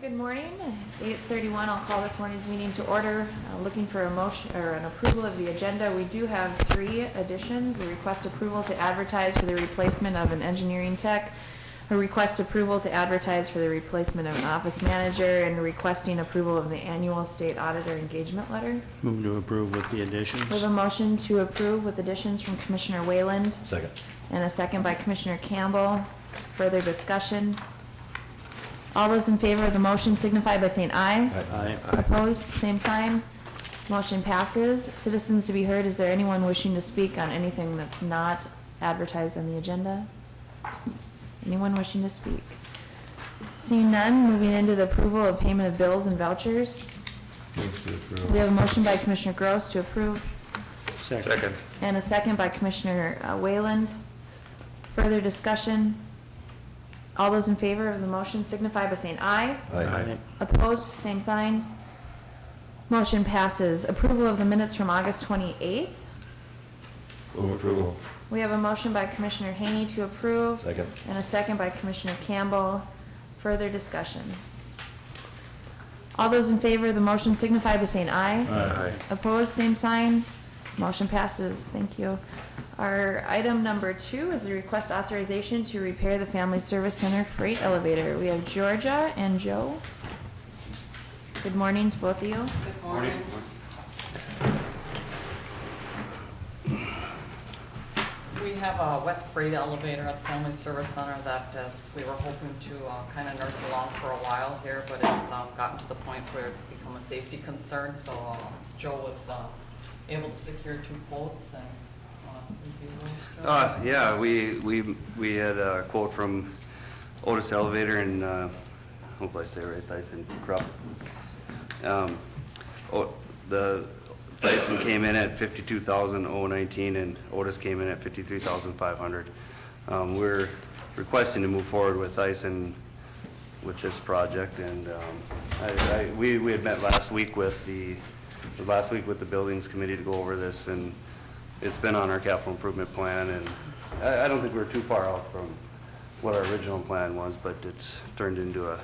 Good morning. It's 8:31. I'll call this morning's meeting to order. Looking for a motion or an approval of the agenda. We do have 3 additions. A request approval to advertise for the replacement of an engineering tech, a request approval to advertise for the replacement of an office manager, and requesting approval of the annual state auditor engagement letter. Move to approve with the additions. We have a motion to approve with additions from Commissioner Wayland. Second. And a second by Commissioner Campbell. Further discussion? All those in favor of the motion signify by saying aye. Aye. Opposed, same sign. Motion passes. Citizens to be heard, is there anyone wishing to speak on anything that's not advertised on the agenda? Anyone wishing to speak? Seeing none, moving into the approval of payment of bills and vouchers. Move to approve. We have a motion by Commissioner Gross to approve, Second. and a second by Commissioner Wayland. Further discussion? All those in favor of the motion signify by saying aye. Aye. Opposed, same sign. Motion passes. Approval of the minutes from August 28th. Move approval. We have a motion by Commissioner Haney to approve. Second. And a second by Commissioner Campbell. Further discussion. All those in favor of the motion signify by saying aye. Aye. Opposed, same sign. Motion passes. Thank you. Our item number 2 is the request authorization to repair the Family Service Center freight elevator. We have Georgia and Joe. Good morning to both of you. Good morning. We have a West Freight elevator at the Family Service Center that we were hoping to kind of nurse along for a while here, but it's gotten to the point where it's become a safety concern. So Joe was able to secure 2 quotes and Yeah, we had a quote from Otis Elevator and hopefully I say it right, Tyson Krupp. The Tyson came in at $52,019 and Otis came in at $53,500. We're requesting to move forward with Tyson with this project, and we had met last week with the buildings committee to go over this, and it's been on our capital improvement plan, and I don't think we're too far out from what our original plan was, but it's turned into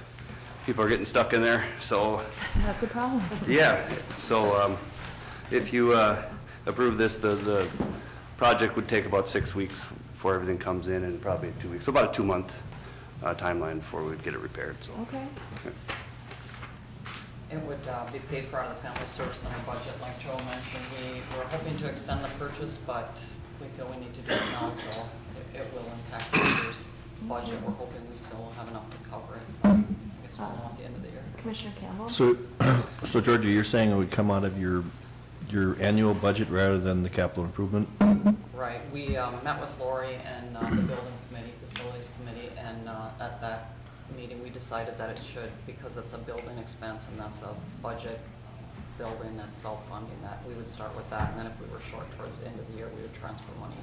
people are getting stuck in there, so. That's a problem. Yeah, so if you approve this, the project would take about 6 weeks before everything comes in, and probably 2 weeks, so about a 2-month timeline before we'd get it repaired, so. Okay. it would be paid for out of the Family Service Center budget. Like Joe mentioned, we were hoping to extend the purchase, but we feel we need to do it now, so it will impact this year's budget. We're hoping we still will have enough to cover it. I guess we'll know at the end of the year. Commissioner Campbell? So Georgia, you're saying it would come out of your annual budget rather than the capital improvement? Right. We met with Lori and the building committee, facilities committee, and at that meeting we decided that it should, because it's a building expense and that's a budget building that's self-funding, that we would start with that, and then if we were short towards the end of the year, we would transfer money.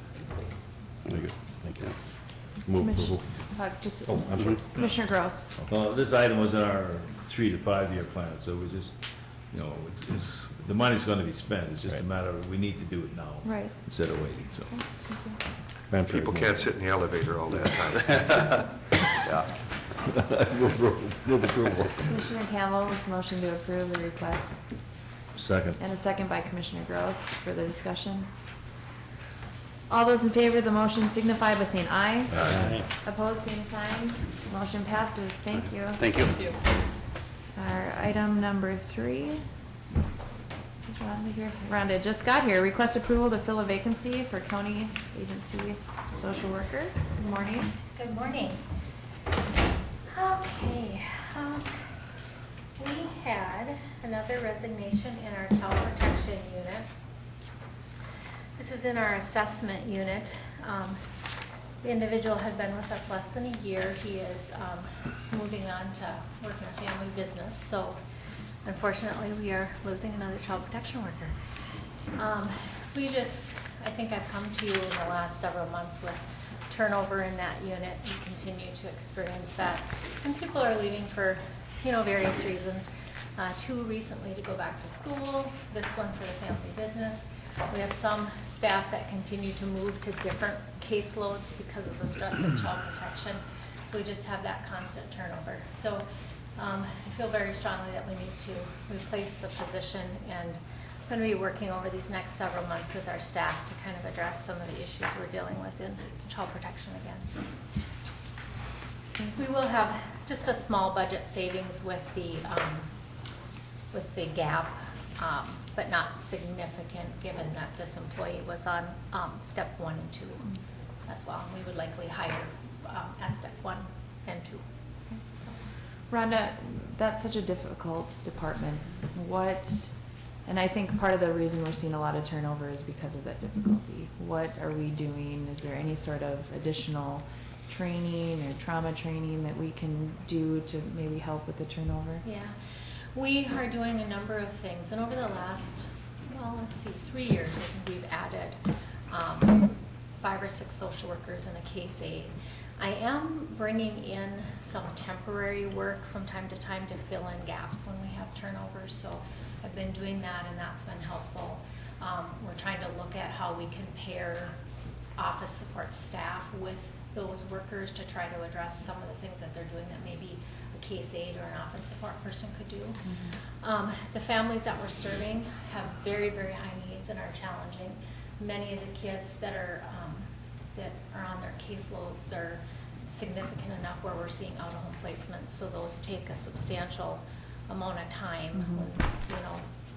Very good, thank you. Move approval. I'm sorry. Commissioner Gross? Well, this item was in our 3 to 5 year plan, so we just, it's the money's gonna be spent, it's just a matter of, we need to do it now. Right. Instead of waiting, so. Madam Chair, People can't sit in the elevator all that time. Yeah. Move approval. Commissioner Campbell was motion to approve the request. Second. And a second by Commissioner Gross. Further discussion? All those in favor of the motion signify by saying aye. Aye. Opposed, same sign. Motion passes. Thank you. Thank you. Thank you. Our item number 3. Is Rhonda here? Rhonda just got here. Request approval to fill a vacancy for county agency social worker. Good morning. Good morning. Okay, we had another resignation in our child protection unit. This is in our assessment unit. The individual had been with us less than a year. He is moving on to work in a family business, so unfortunately we are losing another child protection worker. I think I've come to you in the last several months with turnover in that unit. We continue to experience that, and people are leaving for various reasons. 2 recently to go back to school, this one for the family business. We have some staff that continue to move to different caseloads because of the stress of child protection, so we just have that constant turnover. So I feel very strongly that we need to replace the position, and I'm going to be working over these next several months with our staff to kind of address some of the issues we're dealing with in child protection again. So we will have just a small budget savings with the gap, but not significant, given that this employee was on step 1 and 2 as well. We would likely hire at step 1 and 2. Rhonda, that's such a difficult department. And I think part of the reason we're seeing a lot of turnover is because of that difficulty. What are we doing? Is there any sort of additional training or trauma training that we can do to maybe help with the turnover? Yeah, we are doing a number of things, and over the last, well, let's see, 3 years, I think we've added 5 or 6 social workers and a case aide. I am bringing in some temporary work from time to time to fill in gaps when we have turnovers, so I've been doing that, and that's been helpful. We're trying to look at how we can pair office support staff with those workers to try to address some of the things that they're doing that maybe a case aide or an office support person could do. The families that we're serving have very, very high needs and are challenging. Many of the kids that are on their caseloads are significant enough where we're seeing out-of-home placements, so those take a substantial amount of time when,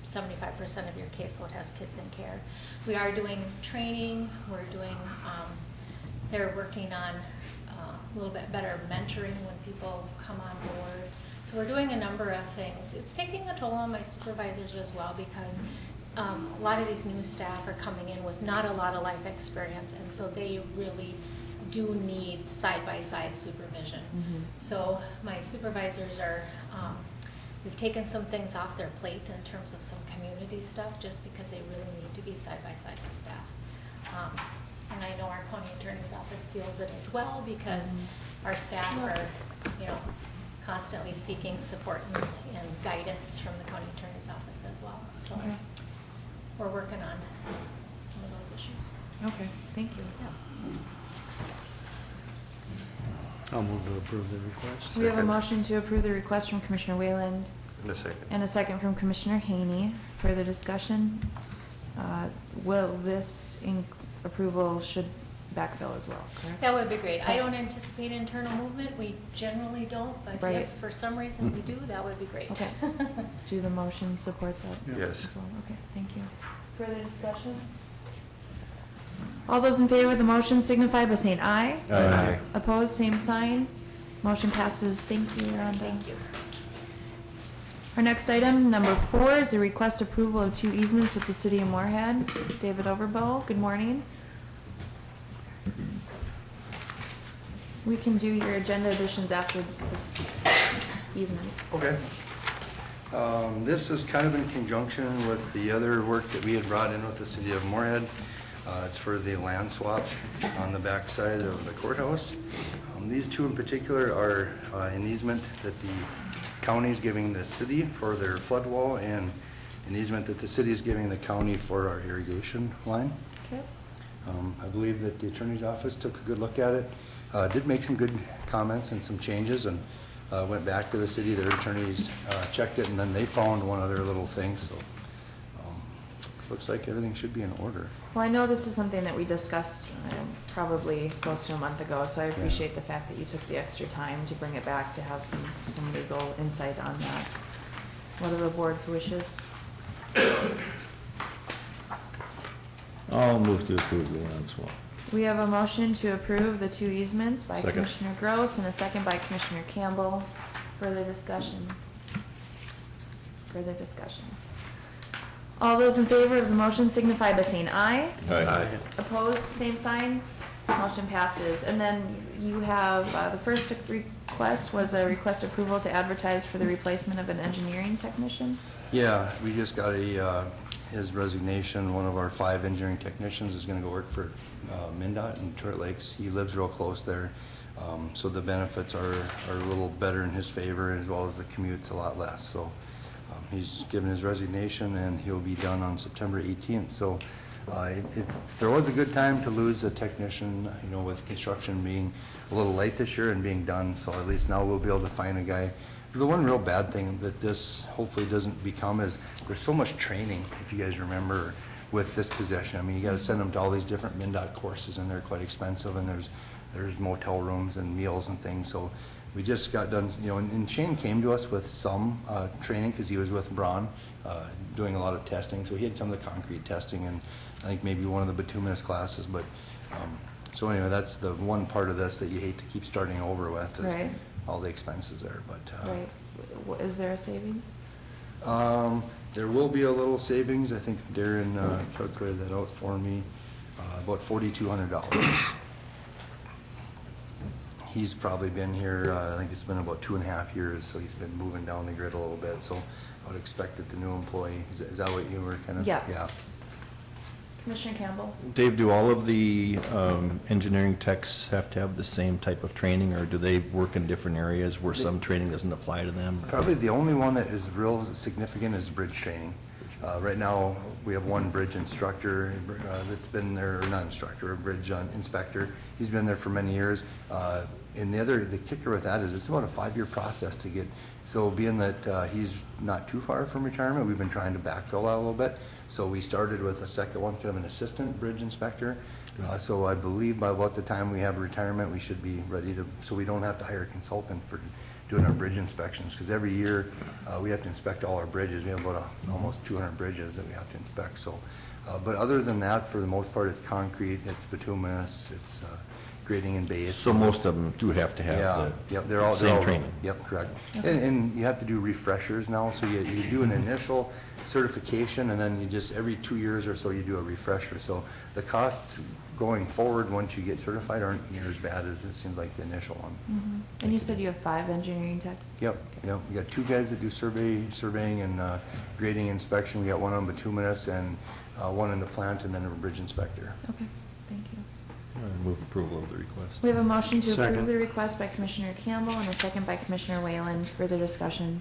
75% of your caseload has kids in care. We are doing training, we're doing, they're working on a little bit better mentoring when people come on board. So we're doing a number of things. It's taking a toll on my supervisors as well, because a lot of these new staff are coming in with not a lot of life experience, and so they really do need side-by-side supervision. So my supervisors are, we've taken some things off their plate in terms of some community stuff, just because they really need to be side-by-side with staff. And I know our county attorney's office feels it as well, because our staff are, constantly seeking support and guidance from the county attorney's office as well. So we're working on some of those issues. Okay, thank you. I'll move to approve the request. We have a motion to approve the request from Commissioner Wayland In a second. and a second from Commissioner Haney. Further discussion? Will this approval should backfill as well, correct? That would be great. I don't anticipate internal movement. We generally don't, but Right. if for some reason we do, that would be great. Okay. Do the motion support that? Yes. As well? Okay, thank you. Further discussion? All those in favor of the motion signify by saying aye. Aye. Opposed, same sign. Motion passes. Thank you, Rhonda. Thank you. Our next item, number 4, is the request approval of 2 easements with the city of Moorhead. David Overbo, good morning. We can do your agenda additions after the easements. Okay. This is kind of in conjunction with the other work that we had brought in with the city of Moorhead. It's for the land swap on the backside of the courthouse. These 2 in particular are an easement that the county is giving the city for their flood wall, and an easement that the city is giving the county for our irrigation line. Okay. I believe that the attorney's office took a good look at it, did make some good comments and some changes, and went back to the city. Their attorneys checked it, and then they found one other little thing, so looks like everything should be in order. Well, I know this is something that we discussed probably close to a month ago, so I appreciate the fact that you took the extra time to bring it back to have some legal insight on that. What are the board's wishes? I'll move to approve the land swap. We have a motion to approve the 2 easements by Second. Commissioner Gross and a second by Commissioner Campbell. Further discussion? Further discussion? All those in favor of the motion signify by saying aye. Aye. Opposed, same sign. Motion passes. And then you have, the first request was a request approval to advertise for the replacement of an engineering technician. Yeah, we just got his resignation. One of our 5 engineering technicians is gonna go work for MnDOT in Turret Lakes. He lives real close there. So the benefits are a little better in his favor, as well as the commute's a lot less. So he's given his resignation, and he'll be done on September 18th. So if there was a good time to lose a technician, with construction being a little late this year and being done, so at least now we'll be able to find a guy The one real bad thing that this hopefully doesn't become is there's so much training, if you guys remember, with this position. I mean, you gotta send them to all these different MnDOT courses, and they're quite expensive, and there's motel rooms and meals and things, so we just got done, you know, and Shane came to us with some training, because he was with Braun, doing a lot of testing, so he had some of the concrete testing, and I think maybe one of the bituminous classes, but, so anyway, that's the one part of this that you hate to keep starting over with, is Right. all the expenses there, but. Right. Is there a savings? There will be a little savings. I think Darren calculated that out for me, about $4,200. He's probably been here, I think it's been about 2.5 years, so he's been moving down the grid a little bit, so I would expect that the new employee, is that what you were kind of? Yeah. Yeah. Commissioner Campbell? Dave, do all of the engineering techs have to have the same type of training, or do they work in different areas where some training doesn't apply to them? Probably the only one that is real significant is bridge training. Right now, we have one bridge instructor that's been there, or not instructor, a bridge inspector. He's been there for many years. And the kicker with that is it's about a 5-year process to get, so being that he's not too far from retirement, we've been trying to backfill that a little bit. So we started with a second one, kind of an assistant bridge inspector. So I believe by about the time we have retirement, we should be ready to, so we don't have to hire a consultant for doing our bridge inspections, because every year we have to inspect all our bridges. We have about almost 200 bridges that we have to inspect. So, but other than that, for the most part, it's concrete, it's bituminous, it's grading and base. So most of them do have to have they're all same training? Yep, correct. And you have to do refreshers now, so you do an initial certification, and then you just, every 2 years or so, you do a refresher. So the costs going forward, once you get certified, aren't near as bad as it seems like the initial one. Mm-hmm. And you said you have 5 engineering techs? Yep. We got 2 guys that do surveying and grading inspection. We got one on bituminous and one in the plant, and then a bridge inspector. Okay, thank you. Move approval of the request. We have a motion to approve Second. the request by Commissioner Campbell and a second by Commissioner Whalen. Further discussion?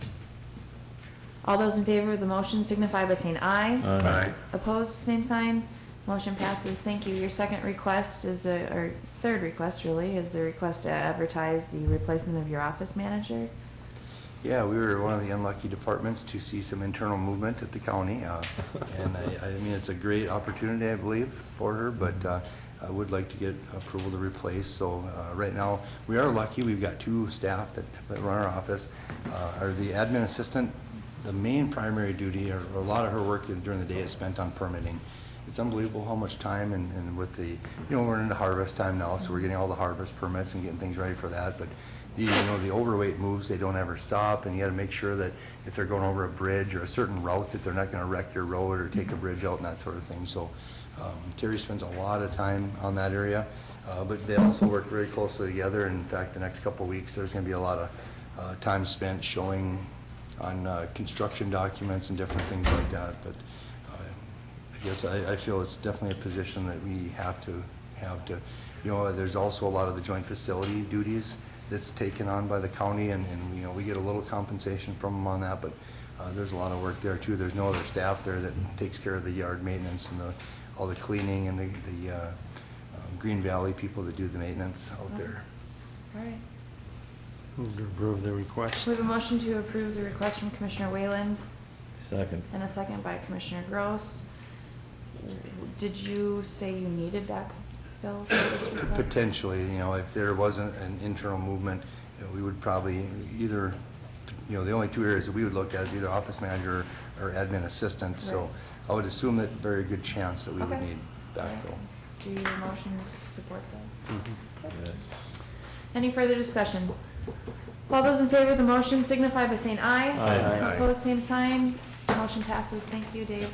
All those in favor of the motion signify by saying aye. Aye. Opposed, same sign. Motion passes. Thank you. Your second request is or third request really, is the request to advertise the replacement of your office manager. Yeah, we were one of the unlucky departments to see some internal movement at the county. And I mean, it's a great opportunity, I believe, for her, but I would like to get approval to replace. So right now, we are lucky. We've got 2 staff that run our office. The admin assistant, the main primary duty, or a lot of her work during the day is spent on permitting. It's unbelievable how much time, and with the, we're into harvest time now, so we're getting all the harvest permits and getting things ready for that. But the overweight moves, they don't ever stop, and you gotta make sure that if they're going over a bridge or a certain route, that they're not gonna wreck your road or take a bridge out and that sort of thing. So Terry spends a lot of time on that area, but they also work very closely together. In fact, the next couple of weeks, there's gonna be a lot of time spent showing on construction documents and different things like that. But I guess I feel it's definitely a position that we have to, there's also a lot of the joint facility duties that's taken on by the county, and we get a little compensation from them on that, but there's a lot of work there too. There's no other staff there that takes care of the yard maintenance and all the cleaning, and the Green Valley people that do the maintenance out there. All right. Move to approve the request. We have a motion to approve the request from Commissioner Wayland Second. and a second by Commissioner Gross. Did you say you needed backfill for this request? Potentially, if there wasn't an internal movement, we would probably either, the only 2 areas that we would look at is either office manager or admin assistant. So Right. I would assume that very good chance that we would Okay. need backfill. Do your motions support that? Yes. Any further discussion? All those in favor of the motion signify by saying aye. Aye. Opposed, same sign. Motion passes. Thank you, Dave.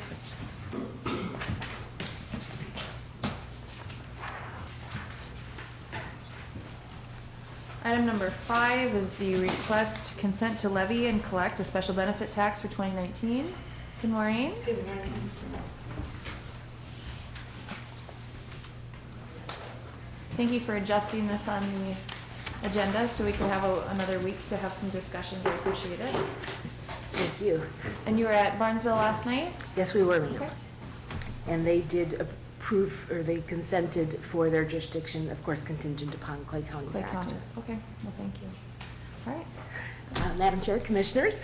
Item number 5 is the request consent to levy and collect a special benefit tax for 2019. Good morning. Good morning. Thank you for adjusting this on the agenda so we can have another week to have some discussions. I appreciate it. Thank you. And you were at Barnesville last night? Yes, we were, ma'am. Okay. And they did approve, or they consented for their jurisdiction, of course contingent upon Clay County's Clay action. County. Okay, well, thank you. All right. Madam Chair, Commissioners,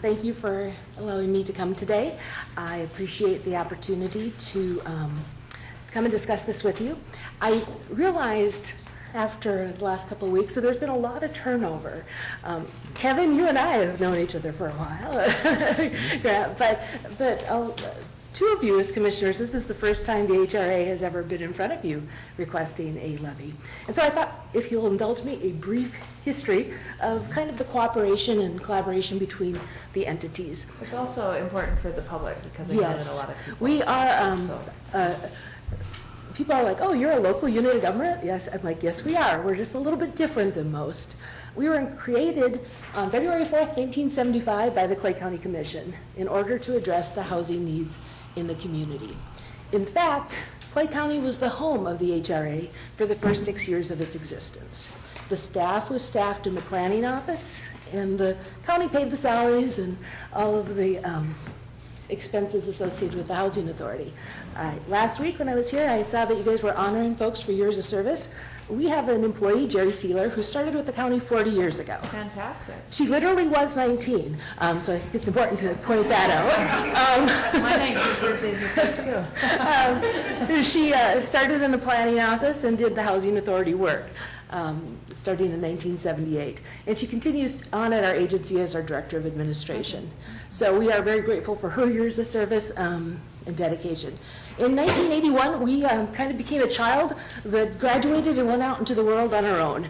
thank you for allowing me to come today. I appreciate the opportunity to come and discuss this with you. I realized after the last couple of weeks that there's been a lot of turnover. Kevin, you and I have known each other for a while, yeah, but two of you as commissioners, this is the first time the HRA has ever been in front of you requesting a levy. And so I thought, if you'll indulge me, a brief history of kind of the cooperation and collaboration between the entities. It's also important for the public because I know that a lot of people. We are, so. People are like, oh, you're a local unit of government? Yes, I'm like, yes, we are. We're just a little bit different than most. We were created on February 4th, 1975 by the Clay County Commission in order to address the housing needs in the community. In fact, Clay County was the home of the HRA for the first 6 years of its existence. The staff was staffed in the planning office, and the county paid the salaries and all of the expenses associated with the Housing Authority. Last week when I was here, I saw that you guys were honoring folks for years of service. We have an employee, Jerry Sealer, who started with the county 40 years ago. Fantastic. She literally was 19, so I think it's important to point that out. My 19th birthday is too. She started in the planning office and did the Housing Authority work, starting in 1978. And she continues on at our agency as our Director of Administration. So we are very grateful for her years of service and dedication. In 1981, we kind of became a child that graduated and went out into the world on our own.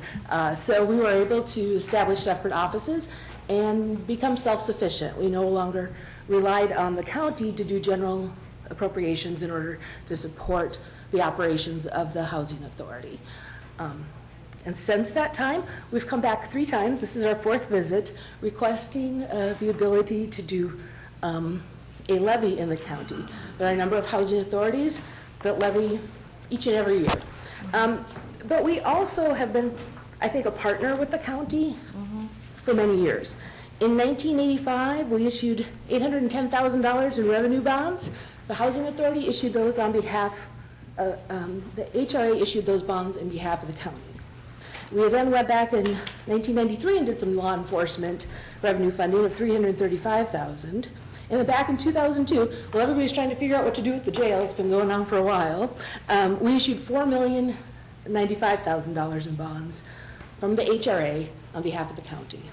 So we were able to establish separate offices and become self-sufficient. We no longer relied on the county to do general appropriations in order to support the operations of the Housing Authority. And since that time, we've come back 3 times. This is our 4th visit, requesting the ability to do a levy in the county. There are a number of housing authorities that levy each and every year. But we also have been, I think, a partner with the county for many years. In 1985, we issued $810,000 in revenue bonds. The Housing Authority issued those on behalf, the HRA issued those bonds on behalf of the county. We then went back in 1993 and did some law enforcement revenue funding of $335,000. And then back in 2002, while everybody's trying to figure out what to do with the jail, it's been going on for a while, we issued $4,095,000 in bonds from the HRA on behalf of the county.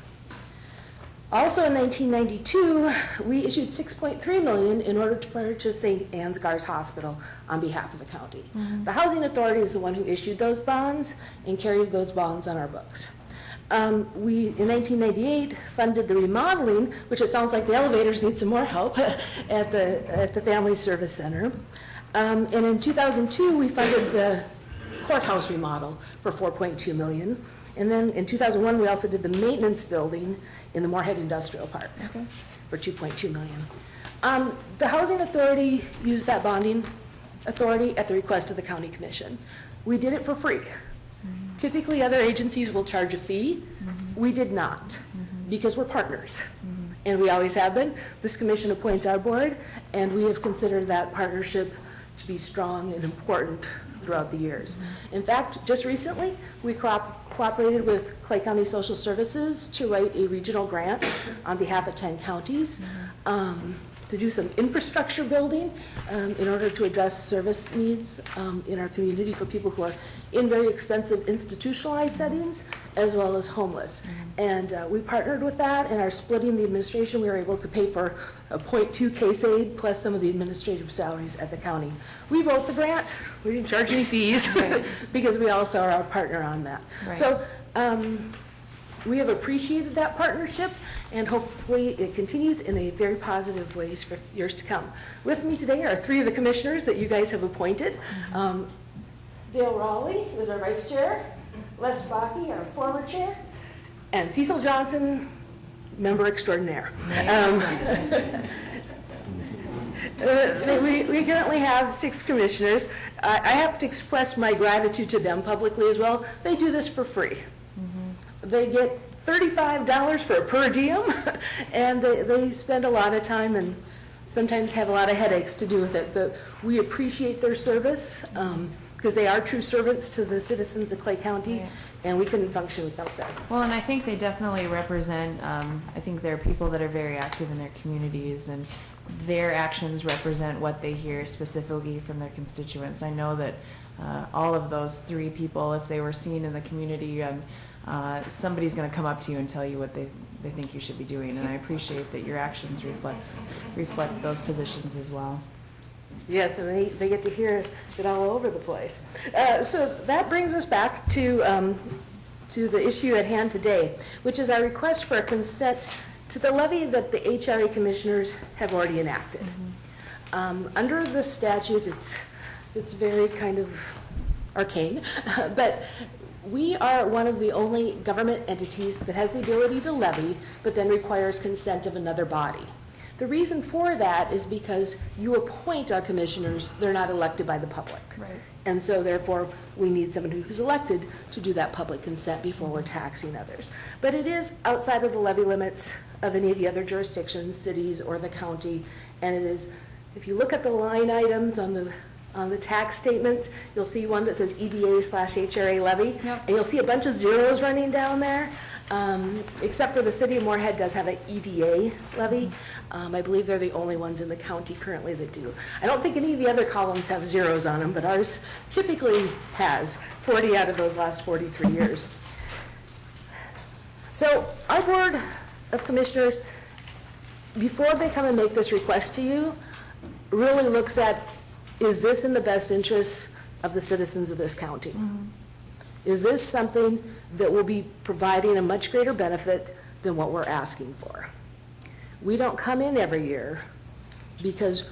Also in 1992, we issued $6.3 million in order to purchase St. Ansgar's Hospital on behalf of the county. The Housing Authority is the one who issued those bonds and carried those bonds on our books. We, in 1998, funded the remodeling, which it sounds like the elevators need some more help, at the Family Service Center. And in 2002, we funded the courthouse remodel for $4.2 million. And then in 2001, we also did the maintenance building in the Moorhead Industrial Park for $2.2 million. The Housing Authority used that bonding authority at the request of the County Commission. We did it for free. Typically, other agencies will charge a fee. We did not, because we're partners, and we always have been. This commission appoints our board, and we have considered that partnership to be strong and important throughout the years. In fact, just recently, we cooperated with Clay County Social Services to write a regional grant on behalf of 10 counties to do some infrastructure building in order to address service needs in our community for people who are in very expensive institutionalized settings as well as homeless. And we partnered with that and are splitting the administration. We were able to pay for a 0.2 case aid plus some of the administrative salaries at the county. We wrote the grant. We didn't charge any fees because we also are our partner on that. Right. So we have appreciated that partnership, and hopefully it continues in a very positive ways for years to come. With me today are 3 of the commissioners that you guys have appointed. Dale Raleigh is our vice chair, Les Bakke, our former chair, and Cecil Johnson, member extraordinaire. We currently have 6 commissioners. I have to express my gratitude to them publicly as well. They do this for free. They get $35 for a per diem, and they spend a lot of time and sometimes have a lot of headaches to do with it. But we appreciate their service. because they are true servants to the citizens of Clay County, Right. and we couldn't function without them. Well, and I think they definitely represent, I think they're people that are very active in their communities, and their actions represent what they hear specifically from their constituents. I know that all of those three people, if they were seen in the community, somebody's going to come up to you and tell you what they think you should be doing, and I appreciate that your actions reflect those positions as well. Yes, and they get to hear it all over the place. So that brings us back to the issue at hand today, which is our request for a consent to the levy that the HRA commissioners have already enacted. Under the statute, it's very kind of arcane, but we are one of the only government entities that has the ability to levy, but then requires consent of another body. The reason for that is because you appoint our commissioners, they're not elected by the public. Right. And so therefore, we need someone who's elected to do that public consent before we're taxing others. But it is outside of the levy limits of any of the other jurisdictions, cities, or the county, and it is, if you look at the line items on the tax statements, you'll see one that says EDA/HRA levy, Yep. and you'll see a bunch of zeros running down there, except for the city of Moorhead does have an EDA levy. I believe they're the only ones in the county currently that do. I don't think any of the other columns have zeros on them, but ours typically has 40 out of those last 43 years. So our Board of Commissioners, before they come and make this request to you, really looks at, is this in the best interest of the citizens of this county? Is this something that will be providing a much greater benefit than what we're asking for? We don't come in every year because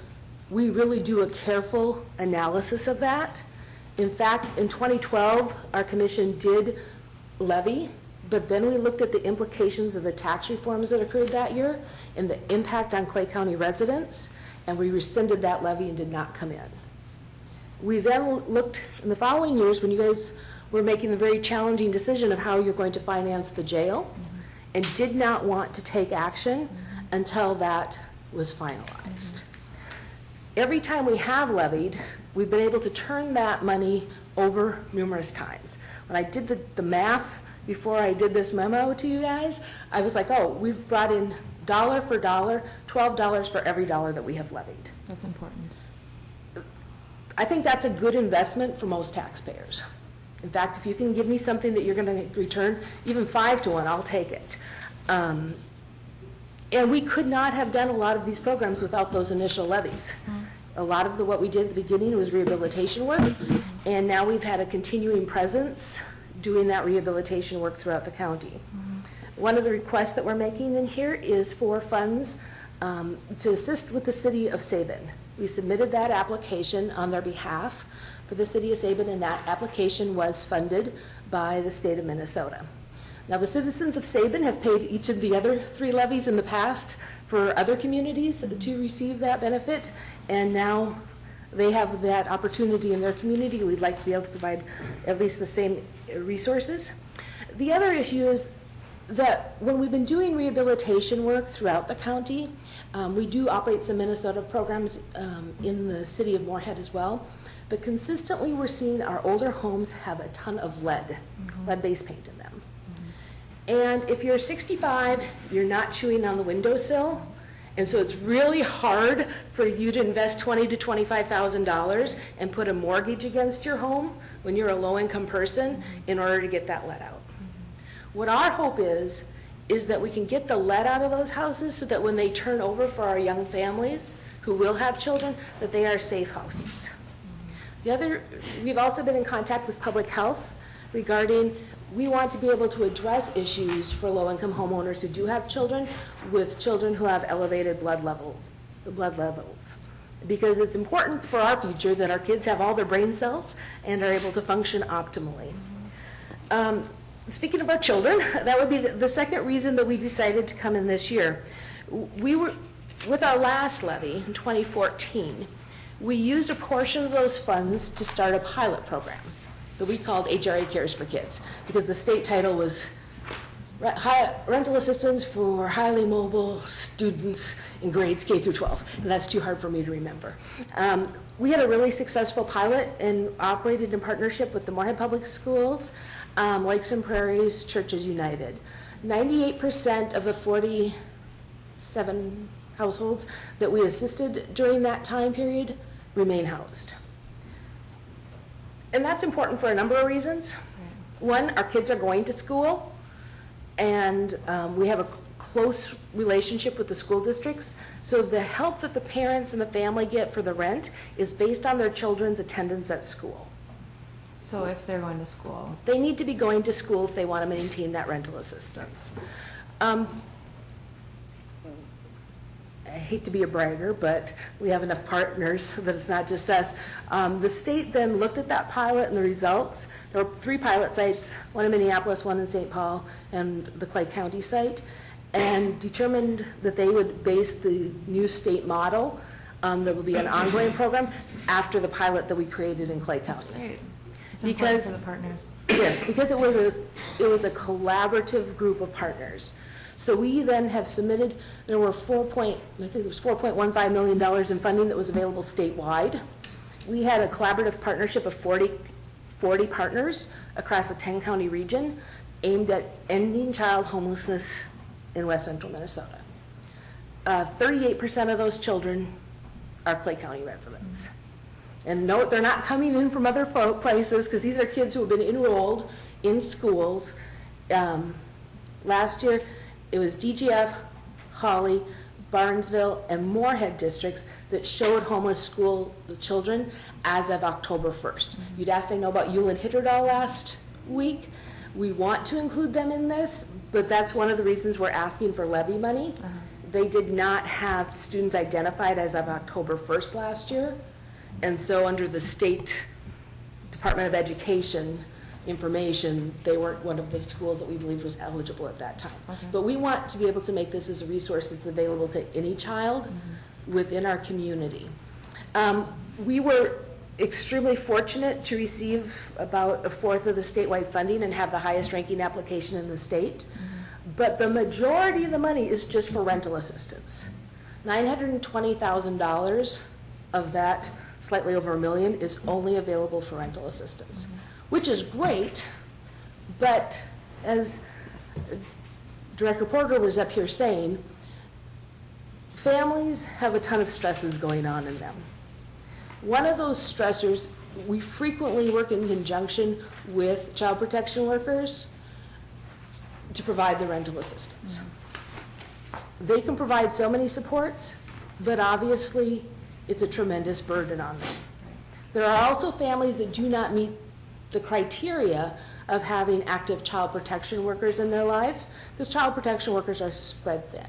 we really do a careful analysis of that. In fact, in 2012, our commission did levy, but then we looked at the implications of the tax reforms that occurred that year and the impact on Clay County residents, and we rescinded that levy and did not come in. We then looked in the following years when you guys were making the very challenging decision of how you're going to finance the jail, and did not want to take action until that was finalized. Every time we have levied, we've been able to turn that money over numerous times. When I did the math before I did this memo to you guys, I was like, oh, we've brought in dollar for dollar, $12 for every dollar that we have levied. That's important. I think that's a good investment for most taxpayers. In fact, if you can give me something that you're going to return, even 5 to 1, I'll take it. And we could not have done a lot of these programs without those initial levies. A lot of what we did at the beginning was rehabilitation work, and now we've had a continuing presence doing that rehabilitation work throughout the county. One of the requests that we're making in here is for funds to assist with the city of Sabin. We submitted that application on their behalf for the city of Sabin, and that application was funded by the state of Minnesota. Now, the citizens of Sabin have paid each of the other 3 levies in the past for other communities to receive that benefit, and now they have that opportunity in their community. We'd like to be able to provide at least the same resources. The other issue is that when we've been doing rehabilitation work throughout the county, we do operate some Minnesota programs in the city of Moorhead as well, but consistently we're seeing our older homes have a ton of lead-based paint in them. And if you're 65, you're not chewing on the windowsill, and so it's really hard for you to invest $20,000 to $25,000 and put a mortgage against your home when you're a low-income person in order to get that lead out. What our hope is that we can get the lead out of those houses so that when they turn over for our young families who will have children, that they are safe houses. We've also been in contact with public health regarding, we want to be able to address issues for low-income homeowners who do have children with children who have elevated blood levels. Because it's important for our future that our kids have all their brain cells and are able to function optimally. Speaking of our children, that would be the second reason that we decided to come in this year. We were, with our last levy in 2014, we used a portion of those funds to start a pilot program that we called HRA Cares for Kids, because the state title was rental assistance for highly mobile students in grades K through 12, and that's too hard for me to remember. We had a really successful pilot and operated in partnership with the Moorhead Public Schools, Lakes and Prairies, Churches United. 98% of the 47 households that we assisted during that time period remain housed. And that's important for a number of reasons. One, our kids are going to school, and we have a close relationship with the school districts. So the help that the parents and the family get for the rent is based on their children's attendance at school. So if they're going to school, They need to be going to school if they want to maintain that rental assistance. I hate to be a bragger, but we have enough partners that it's not just us. The state then looked at that pilot and the results. There were 3 pilot sites, one in Minneapolis, one in St. Paul, and the Clay County site, and determined that they would base the new state model, that would be an ongoing program, after the pilot that we created in Clay County. great. It's important Because- for the partners. Yes, because it was a collaborative group of partners. So we then have submitted, there were $4.15 million in funding that was available statewide. We had a collaborative partnership of 40 partners across a 10-county region aimed at ending child homelessness in west central Minnesota. 38% of those children are Clay County residents. And note, they're not coming in from other places, because these are kids who have been enrolled in schools. Last year, it was DGF, Hawley, Barnesville, and Moorhead districts that showed homeless school children as of October 1st. You'd asked, I know, about Yule and Hitterdall last week. We want to include them in this, but that's one of the reasons we're asking for levy money. They did not have students identified as of October 1st last year. And so under the state Department of Education information, they weren't one of the schools that we believed was eligible at that time. Okay. But we want to be able to make this as a resource that's available to any child within our community. We were extremely fortunate to receive about 1/4 of the statewide funding and have the highest ranking application in the state. But the majority of the money is just for rental assistance. $920,000 of that, slightly over $1 million, is only available for rental assistance, which is great, but as Director Porter was up here saying, families have a ton of stresses going on in them. One of those stressors, we frequently work in conjunction with child protection workers to provide the rental assistance. They can provide so many supports, but obviously it's a tremendous burden on them. There are also families that do not meet the criteria of having active child protection workers in their lives, because child protection workers are spread thin.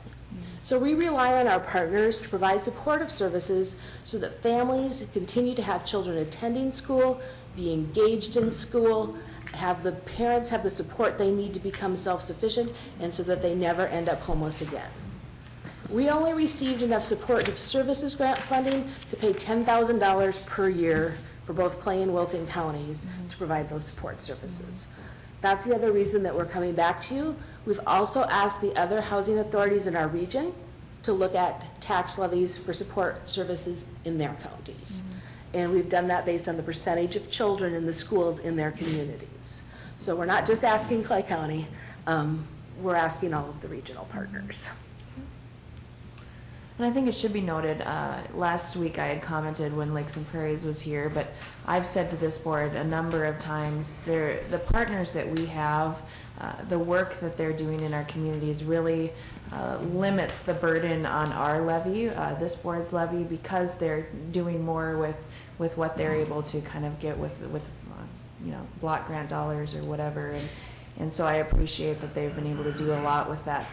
So we rely on our partners to provide supportive services so that families continue to have children attending school, be engaged in school, have the parents have the support they need to become self-sufficient, and so that they never end up homeless again. We only received enough supportive services grant funding to pay $10,000 per year for both Clay and Wilkin counties to provide those support services. That's the other reason that we're coming back to you. We've also asked the other housing authorities in our region to look at tax levies for support services in their counties. And we've done that based on the percentage of children in the schools in their communities. So we're not just asking Clay County, we're asking all of the regional partners. And I think it should be noted, last week I had commented when Lakes and Prairies was here, but I've said to this board a number of times, the partners that we have, the work that they're doing in our communities really limits the burden on our levy, this board's levy, because they're doing more with what they're able to kind of get with you know, block grant dollars or whatever. And so I appreciate that they've been able to do a lot with that.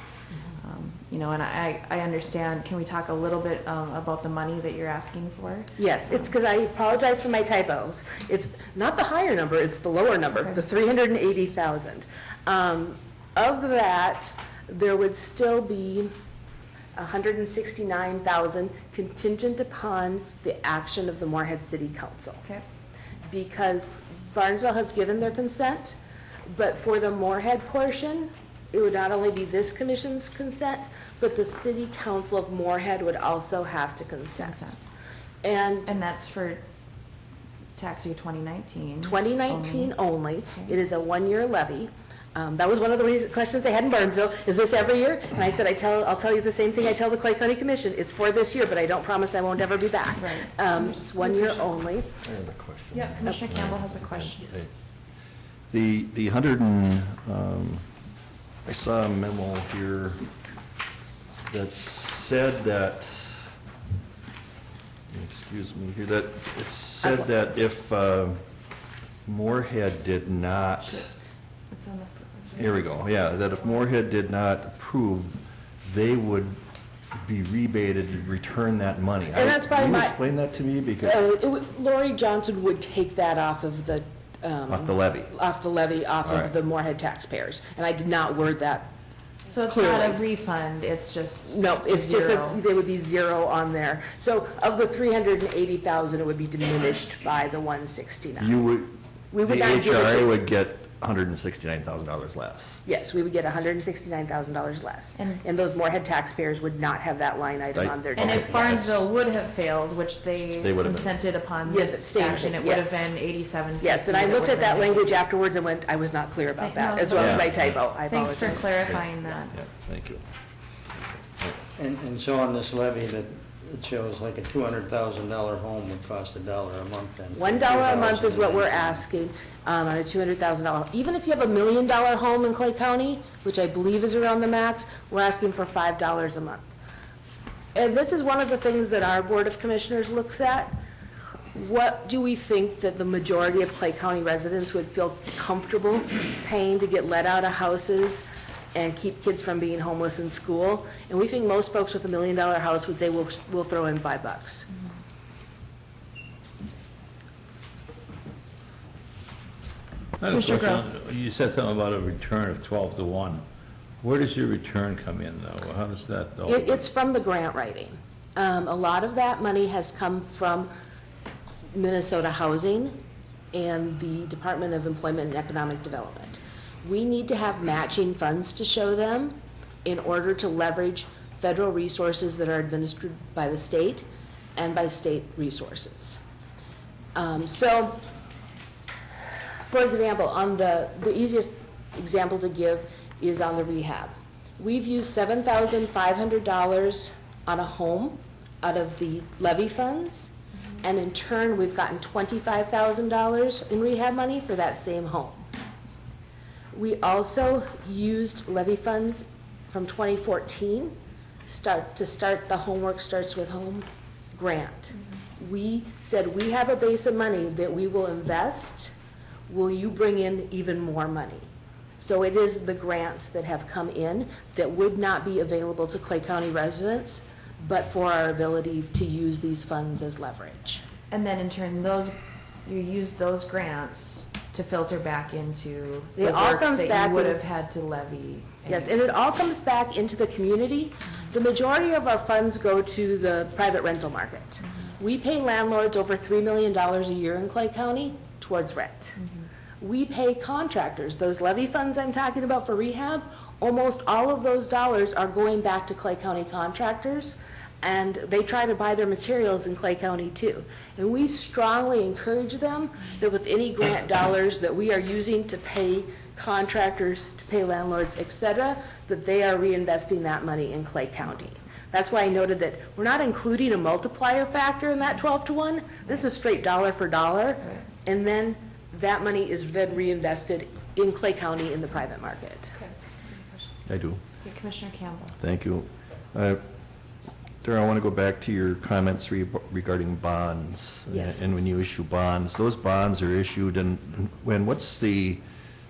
You know, and I understand, can we talk a little bit about the money that you're asking for? Yes, it's because I apologize for my typos. It's not the higher number, it's the lower number, Okay. the 380,000. Of that, there would still be 169,000 contingent upon the action of the Moorhead City Council. Okay. Because Barnesville has given their consent, but for the Moorhead portion, it would not only be this commission's consent, but the city council of Moorhead would also have to consent. Consent. And that's for tax year 2019. 2019 only. Okay. It is a one-year levy. That was one of the questions they had in Burnsville. Is this every year? And I said, I'll tell you the same thing I tell the Clay County Commission. It's for this year, but I don't promise I won't ever be back. Right. It's 1 year only. I have a question. Yep, Commissioner Campbell has a question. Okay. The I saw a memo here that said that, excuse me here, that it said that if Moorhead did not, It's on the, it's right here we go, yeah, that if Moorhead did not approve, they would be rebated and return that money. And that's probably Can you my- explain that to me? Because, Lori Johnson would take that off of the. off the levy. Off the levy, off All of right. the Moorhead taxpayers. And I did not word that. So it's not a Clearly. refund, it's just No, it's just zero. that there would be zero on there. So of the 380,000, it would be diminished by the 169. You would, We the would not give it HRA to- would get $169,000 less. Yes, we would get $169,000 less. And those Moorhead taxpayers would not have that line item Right. on their And if tax. Barnesville would have failed, which they They would have been. consented upon Yeah, but this same action, thing, it would have yes. been 87. Yes, and I looked at that language afterwards and went, I was not clear about that, as well as my Yes. typo. I Thanks apologize. for clarifying that. Yeah, thank you. And so on this levy, that it shows like a $200,000 home would cost $1 a month then. $1 a month is what we're asking on a $200,000. Even if you have $1 million home in Clay County, which I believe is around the max, we're asking for $5 a month. And this is one of the things that our Board of Commissioners looks at. What do we think that the majority of Clay County residents would feel comfortable paying to get let out of houses and keep kids from being homeless in school? And we think most folks with $1 million house would say, we'll throw in $5. I have a Commissioner question. You said something about a return of 12 to 1. Where does your return come in, though? How does that? It's from the grant writing. A lot of that money has come from Minnesota Housing and the Department of Employment and Economic Development. We need to have matching funds to show them in order to leverage federal resources that are administered by the state and by state resources. So, for example, on the easiest example to give is on the rehab. We've used $7,500 on a home out of the levy funds, and in turn, we've gotten $25,000 in rehab money for that same home. We also used levy funds from 2014 to start the Homework Starts with Home grant. We said, we have a base of money that we will invest. Will you bring in even more money? So it is the grants that have come in that would not be available to Clay County residents, but for our ability to use these funds as leverage. And then in turn, you use those grants to filter back into the It all work comes that back you would in- have had to levy. Yes, and it all comes back into the community. The majority of our funds go to the private rental market. We pay landlords over $3 million a year in Clay County towards rent. We pay contractors, those levy funds I'm talking about for rehab, almost all of those dollars are going back to Clay County contractors, and they try to buy their materials in Clay County too. And we strongly encourage them that with any grant dollars that we are using to pay contractors, to pay landlords, et cetera, that they are reinvesting that money in Clay County. That's why I noted that we're not including a multiplier factor in that 12 to 1. This is straight dollar for dollar. And then that money is then reinvested in Clay County in the private market. Okay. I do. Okay, Commissioner Campbell. Thank you. Darrell, I want to go back to your comments regarding bonds. Yes. And when you issue bonds, those bonds are issued, and what's the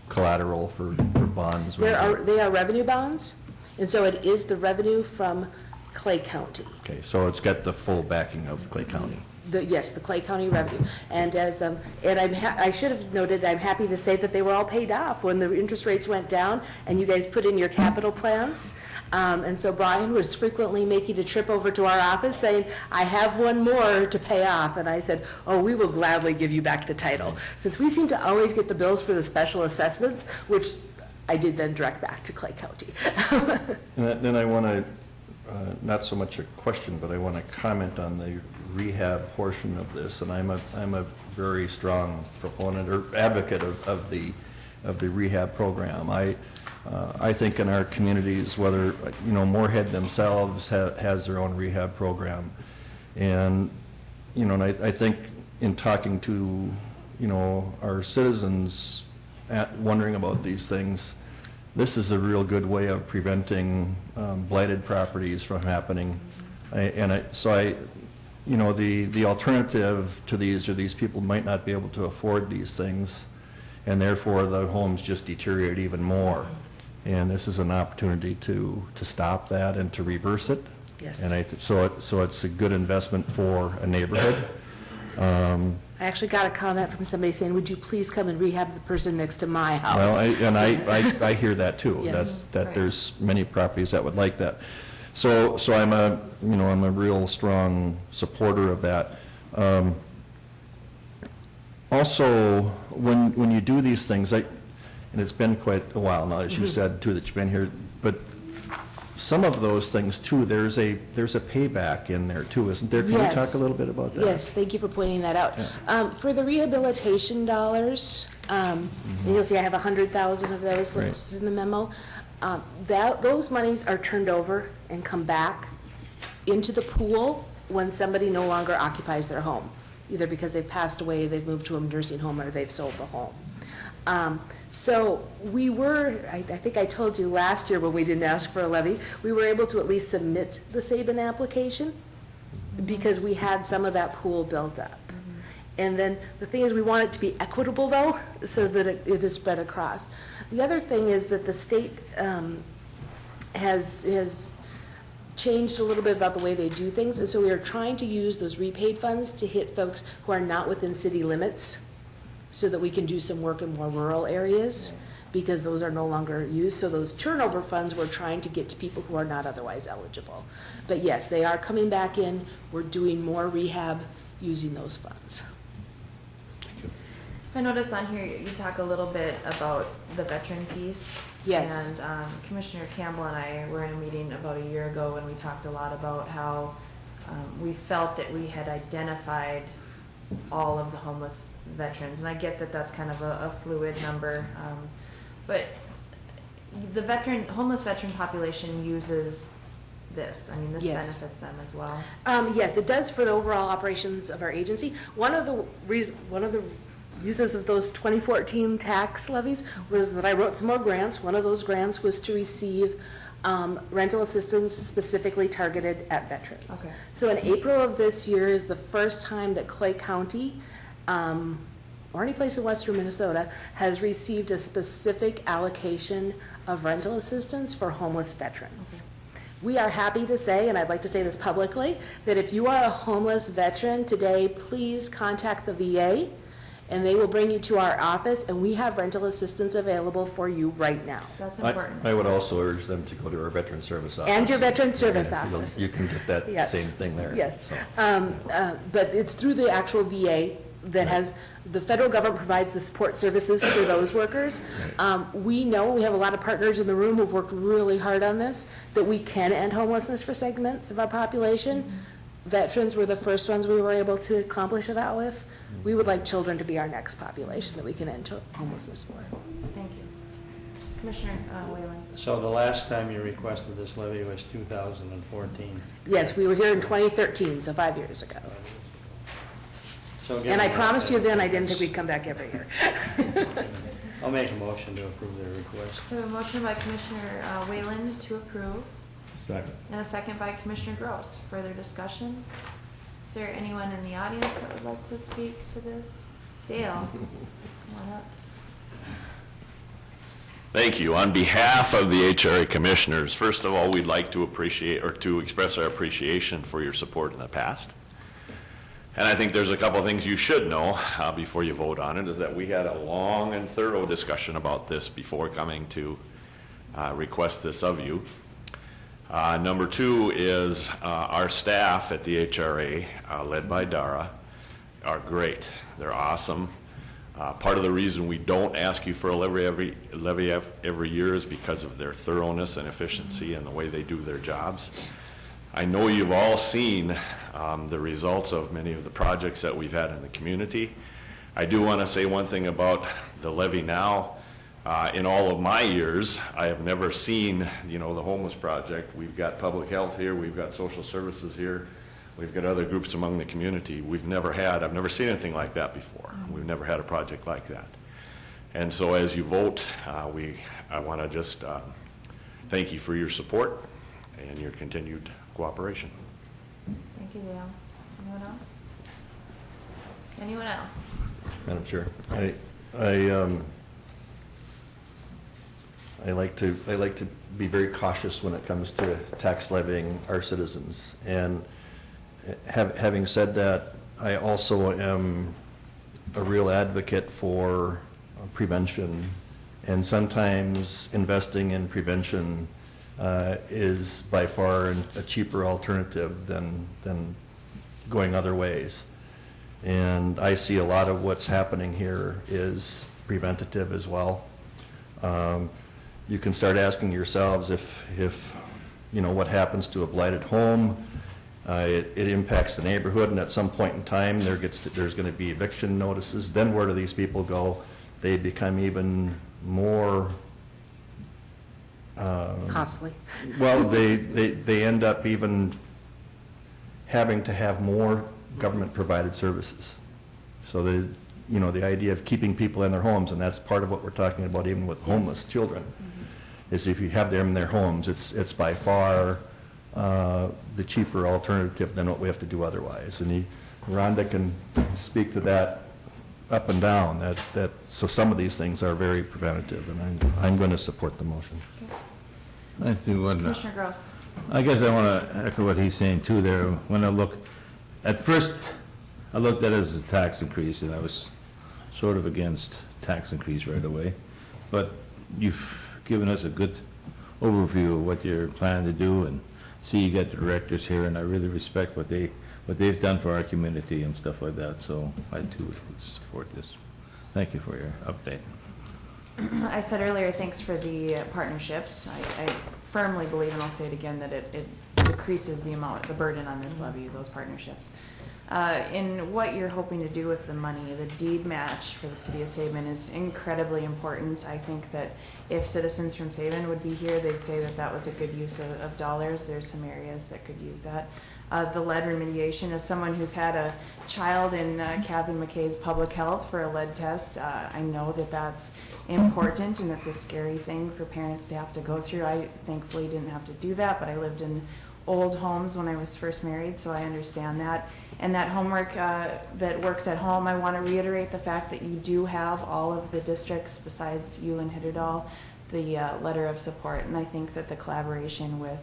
collateral for bonds? They are revenue bonds, and so it is the revenue from Clay County. Okay, so it's got the full backing of Clay County. Yes, the Clay County revenue. And I should have noted, I'm happy to say that they were all paid off when the interest rates went down and you guys put in your capital plans. And so Brian was frequently making a trip over to our office saying, I have one more to pay off. And I said, oh, we will gladly give you back the title. Since we seem to always get the bills for the special assessments, which I did then direct back to Clay County. And then I want to, not so much a question, but I want to comment on the rehab portion of this. And I'm a very strong proponent or advocate of the rehab program. I think in our communities, whether, Moorhead themselves has their own rehab program. And, and I think in talking to, our citizens wondering about these things, this is a real good way of preventing blighted properties from happening. The alternative to these are these people might not be able to afford these things, and therefore the homes just deteriorate even more. And this is an opportunity to stop that and to reverse it. Yes. And so it's a good investment for a neighborhood. I actually got a comment from somebody saying, would you please come and rehab the person next to my house? Well, I hear that too. Yes. That Right. there's many properties that would like that. So I'm a real strong supporter of that. Also, when you do these things, and it's been quite a while now, as you said too, that you've been here, but some of those things too, there's a payback in there too, isn't there? Can you Yes. talk a little bit about that? Yes, thank you for pointing that out. Yeah. For the rehabilitation dollars, you'll see I have 100,000 of those Right. listed in the memo. Those monies are turned over and come back into the pool when somebody no longer occupies their home, either because they've passed away, they've moved to a nursing home, or they've sold the home. So we were, I think I told you last year when we didn't ask for a levy, we were able to at least submit the Sabin application because we had some of that pool built up. And then the thing is, we want it to be equitable though, so that it is spread across. The other thing is that the state has changed a little bit about the way they do things, and so we are trying to use those repaid funds to hit folks who are not within city limits, so that we can do some work in more rural areas, because those are no longer used. So those turnover funds, we're trying to get to people who are not otherwise eligible. But yes, they are coming back in. We're doing more rehab using those funds. I noticed on here, you talk a little bit about the veteran piece. Yes. And Commissioner Campbell and I were in a meeting about a year ago, and we talked a lot about how we felt that we had identified all of the homeless veterans. And I get that that's kind of a fluid number, but the homeless veteran population uses this. I mean, this Yes. benefits them as well. Yes, it does for the overall operations of our agency. One of the uses of those 2014 tax levies was that I wrote some more grants. One of those grants was to receive rental assistance specifically targeted at veterans. Okay. So in April of this year is the first time that Clay County, or any place in western Minnesota, has received a specific allocation of rental assistance for homeless veterans. We are happy to say, and I'd like to say this publicly, that if you are a homeless veteran today, please contact the VA, and they will bring you to our office, and we have rental assistance available for you right now. That's important. I would also urge them to go to our Veteran Service Office. And your Veteran Service Yeah, Office. You can get that Yes. same thing there. Yes. so. But it's through the actual VA that has, the federal government provides the support services for those workers. We know, we have a lot of partners in the room who've worked really hard on this, that we can end homelessness for segments of our population. Veterans were the first ones we were able to accomplish that with. We would like children to be our next population that we can end homelessness for. Thank you. Commissioner Whalen. So the last time you requested this levy was 2014. Yes, we were here in 2013, so 5 years ago. So And I given promised you that- then I didn't think we'd come back every year. I'll make a motion to approve the request. We have a motion by Commissioner Wayland to approve, Second. and a second by Commissioner Gross. Further discussion? Is there anyone in the audience that would like to speak to this? Dale, come on up. Thank you. On behalf of the HRA Commissioners, first of all, we'd like to appreciate, or to express our appreciation for your support in the past. And I think there's a couple of things you should know before you vote on it, is that we had a long and thorough discussion about this before coming to request this of you. Number two is our staff at the HRA, led by Dara, are great. They're awesome. Part of the reason we don't ask you for a levy every year is because of their thoroughness and efficiency and the way they do their jobs. I know you've all seen the results of many of the projects that we've had in the community. I do want to say one thing about the levy now. In all of my years, I have never seen, the homeless project. We've got public health here, we've got social services here, we've got other groups among the community. I've never seen anything like that before. We've never had a project like that. And so as you vote, I want to just thank you for your support and your continued cooperation. Thank you, Dale. Anyone else? Anyone else? Madam Chair, Yes. I like to be very cautious when it comes to tax levying our citizens. And having said that, I also am a real advocate for prevention. And sometimes investing in prevention is by far a cheaper alternative than going other ways. And I see a lot of what's happening here is preventative as well. You can start asking yourselves if what happens to a blighted home. It impacts the neighborhood, and at some point in time, there's going to be eviction notices. Then where do these people go? They become even more Costly. well, they end up even having to have more government-provided services. So the idea of keeping people in their homes, and that's part of what we're talking about even with homeless children, is if you have them in their homes, it's by far the cheaper alternative than what we have to do otherwise. And Rhonda can speak to that up and down, so some of these things are very preventative, and I'm going to support the motion. I think Commissioner Gross. I guess I want to echo what he's saying too there. When at first, I looked at it as a tax increase, and I was sort of against tax increase right away. But you've given us a good overview of what you're planning to do, and see you got the directors here, and I really respect what they've done for our community and stuff like that. So I too would support this. Thank you for your update. I said earlier, thanks for the partnerships. I firmly believe, and I'll say it again, that it decreases the burden on this levy, those partnerships. In what you're hoping to do with the money, the deed match for the city of Sabin is incredibly important. I think that if citizens from Sabin would be here, they'd say that that was a good use of dollars. There's some areas that could use that. The lead remediation, as someone who's had a child in Kathy McKay's public health for a lead test, I know that that's important, and it's a scary thing for parents to have to go through. I thankfully didn't have to do that, but I lived in old homes when I was first married, so I understand that. And that homework that works at home, I want to reiterate the fact that you do have all of the districts besides Ulen Hitterdal, the letter of support, and I think that the collaboration with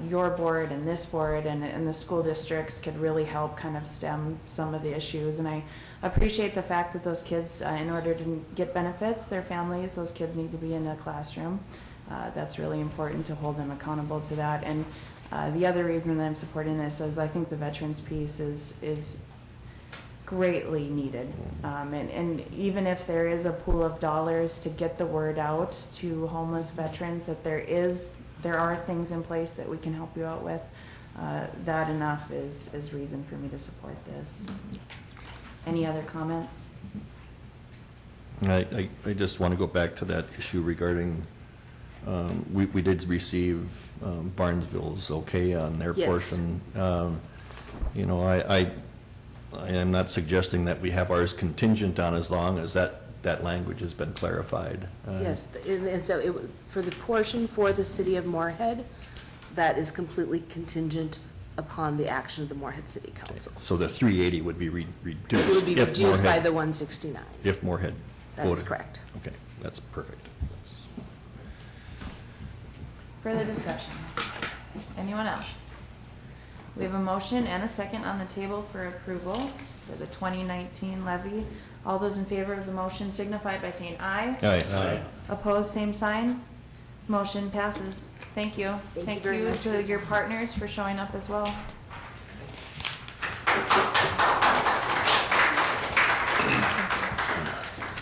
your board and this board and the school districts could really help kind of stem some of the issues. And I appreciate the fact that those kids, in order to get benefits, their families, those kids need to be in the classroom. That's really important to hold them accountable to that. And the other reason that I'm supporting this is I think the veterans piece is greatly needed. And even if there is a pool of dollars to get the word out to homeless veterans that there are things in place that we can help you out with, that enough is reason for me to support this. Any other comments? I just want to go back to that issue regarding, we did receive Barnesville's okay on their Yes. portion. I am not suggesting that we have ours contingent on as long as that language has been clarified. Yes, and so for the portion for the city of Moorhead, that is completely contingent upon the action of the Moorhead City Council. So the 380 would be reduced. It would be if reduced by Moorhead- the 169. If Moorhead voted. That is correct. Okay, that's perfect. That's- Further discussion? Anyone else? We have a motion and a second on the table for approval for the 2019 levy. All those in favor of the motion signify by saying aye. Aye. Opposed, same sign. Motion passes. Thank you. Thank you very much for to your your partners for showing up as well.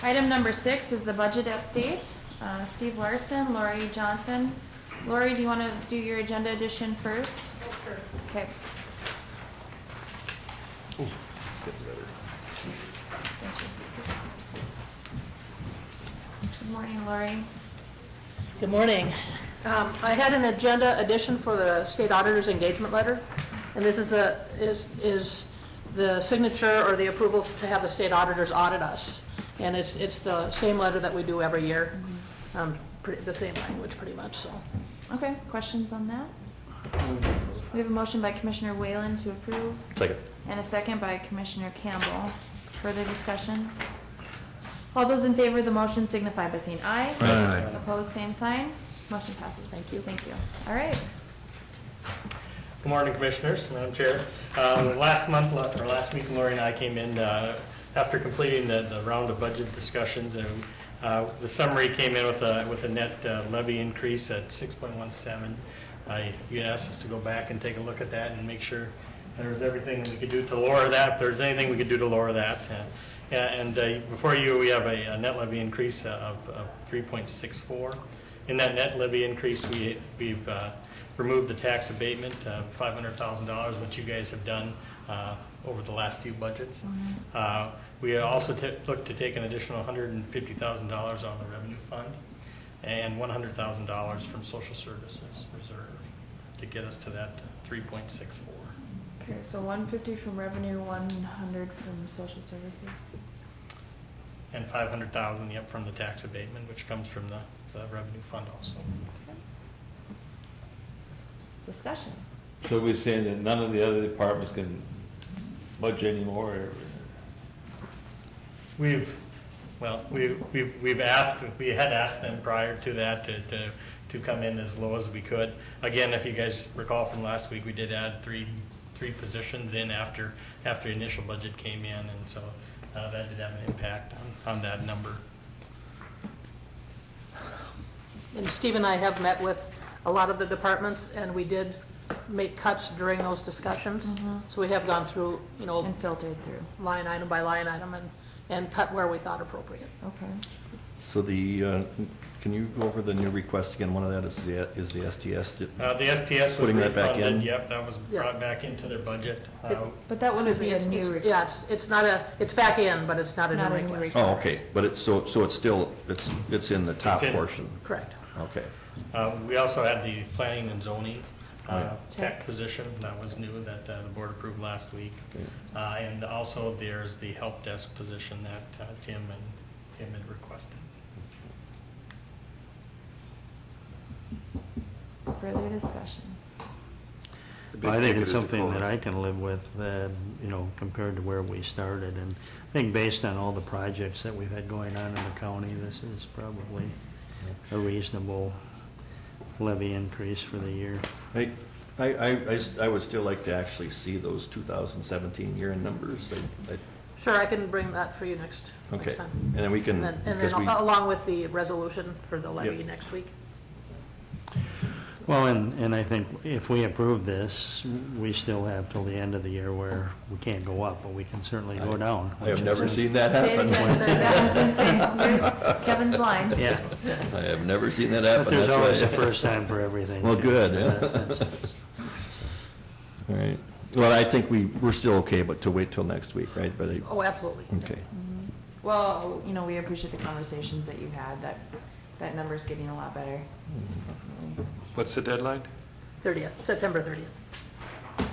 Item number 6 is the budget update. Steve Larson, Lori Johnson. Lori, do you want to do your agenda edition first? Sure. Okay. It's getting better. Thank you. Good morning, Lori. Good morning. I had an agenda addition for the state auditor's engagement letter, and this is the signature or the approval to have the state auditors audit us. And it's the same letter that we do every year, the same language pretty much, so. Okay, questions on that? We have a motion by Commissioner Whalen to approve. Second. And a second by Commissioner Campbell. Further discussion? All those in favor of the motion signify by saying aye. Aye. Opposed, same sign. Motion passes. Thank you. Thank you. All right. Good morning, Commissioners, Madam Chair. Last week, Lori and I came in after completing the round of budget discussions, and the summary came in with a net levy increase at 6.17. You asked us to go back and take a look at that and make sure there was everything that we could do to lower that, if there's anything we could do to lower that. Before you, we have a net levy increase of 3.64. In that net levy increase, we've removed the tax abatement of $500,000, which you guys have done over the last few budgets. We also looked to take an additional $150,000 on the revenue fund and $100,000 from social services reserve to get us to that 3.64. Okay, so 150 from revenue, 100 from social services. And 500,000, yep, from the tax abatement, which comes from the revenue fund also. Okay. Discussion. So we're saying that none of the other departments can budget anymore? Or- We had asked them prior to that to come in as low as we could. Again, if you guys recall from last week, we did add three positions in after the initial budget came in, and so that did have an impact on that number. And Steve and I have met with a lot of the departments, and we did make cuts during those discussions. So we have gone through, And filtered through. line item by line item and cut where we thought appropriate. Okay. So can you go over the new request again? One of that is the STS. The STS was Putting that back in? refunded, yep, that was Yeah. brought back into their budget. But that wouldn't be a new request. Yeah, it's not it's back in, but it's not a Not new a new request. request. Oh, okay, but it's still, it's in the top in. portion. Correct. Okay. We also had the planning and zoning Oh, yeah. tech position, that was new, that the board approved last week. Okay. And also there's the help desk position that Tim had requested. Further discussion. The big I think ticket it's is the something that COLA. I can live with, compared to where we started. And I think based on all the projects that we've had going on in the county, this is probably a reasonable levy increase for the year. I would still like to actually see those 2017 year-end numbers. Sure, I can bring that for you next Okay, time. and then we can, And then because we, along with the resolution for the levy Yep. next week. Well, and I think if we approve this, we still have till the end of the year where we can't go up, but we can certainly go down. I have never seen that Say it happen. again. That was insane. Here's Kevin's line. Yeah, I have never seen that but happen. there's That's always why- a first time for everything. Well, good, yeah. That's- All right. Well, I think we're still okay, but to wait till next week, right? But, Oh, absolutely. okay. Well, we appreciate the conversations that you've had, that number's getting a lot better. Definitely. What's the deadline? 30th, September 30th.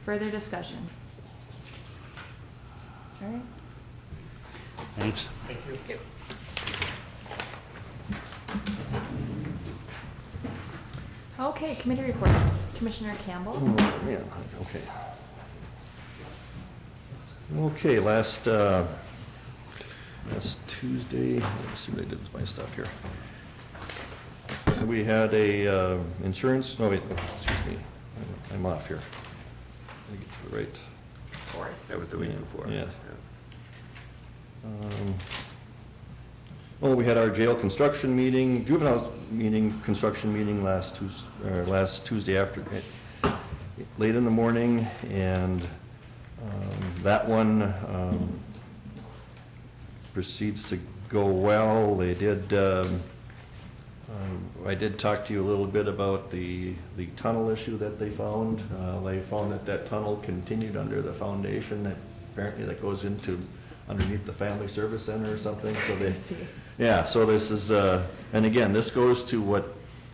Further discussion. All right. Thanks. Thank you. Okay, committee reports. Commissioner Campbell. Oh, man, okay. Okay, last Tuesday, let me see what I did with my stuff here. We had a insurance, no, wait, excuse me, I'm off here. Let me get to the right. That was the week Yeah, before. yeah. Well, we had our jail construction meeting, juvenile meeting, construction meeting last Tuesday after, late in the morning, and that one, proceeds to go well. They did, I did talk to you a little bit about the tunnel issue that they found. They found that that tunnel continued under the foundation that apparently that goes into underneath the Family Service Center or something. So they, yeah, so this is, and again, this goes to what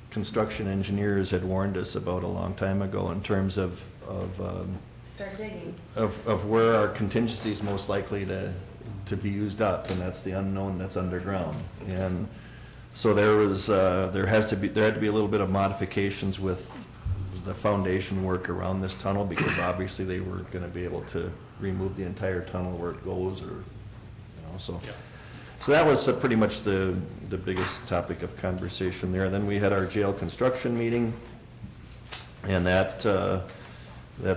construction engineers had warned us about a long time ago in terms of Start digging. of where our contingency is most likely to be used up, and that's the unknown that's underground. And so there was, there had to be a little bit of modifications with the foundation work around this tunnel, because obviously they weren't gonna be able to remove the entire tunnel where it goes, or, you know, so. Yeah. So that was pretty much the biggest topic of conversation there. And then we had our jail construction meeting, and that's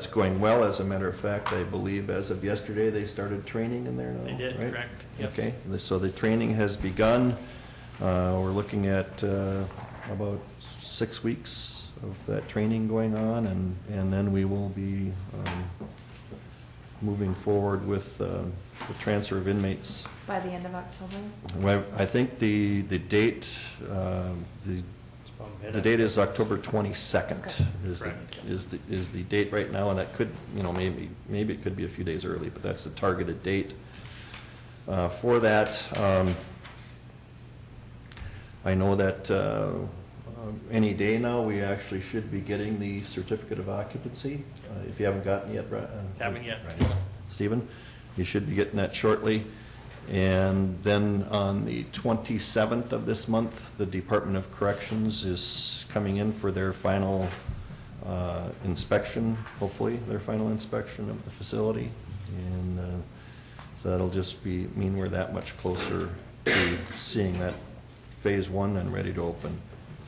going well. As a matter of fact, I believe as of yesterday, they started training in there now, They did, right? correct, yes. Okay, so the training has begun. We're looking at about 6 weeks of that training going on, and then we will be moving forward with the transfer of inmates. By the end of October? Well, I think the date, the date is October 22nd Okay. is the date right now, and that could, you know, maybe it could be a few days early, but that's the targeted date for that. I know that any day now, we actually should be getting the certificate of occupancy. If you haven't gotten it yet, Haven't yet. Right. Stephen, you should be getting that shortly. And then on the 27th of this month, the Department of Corrections is coming in for their final inspection, hopefully, their final inspection of the facility. And so that'll just mean we're that much closer to seeing that phase 1 and ready to open.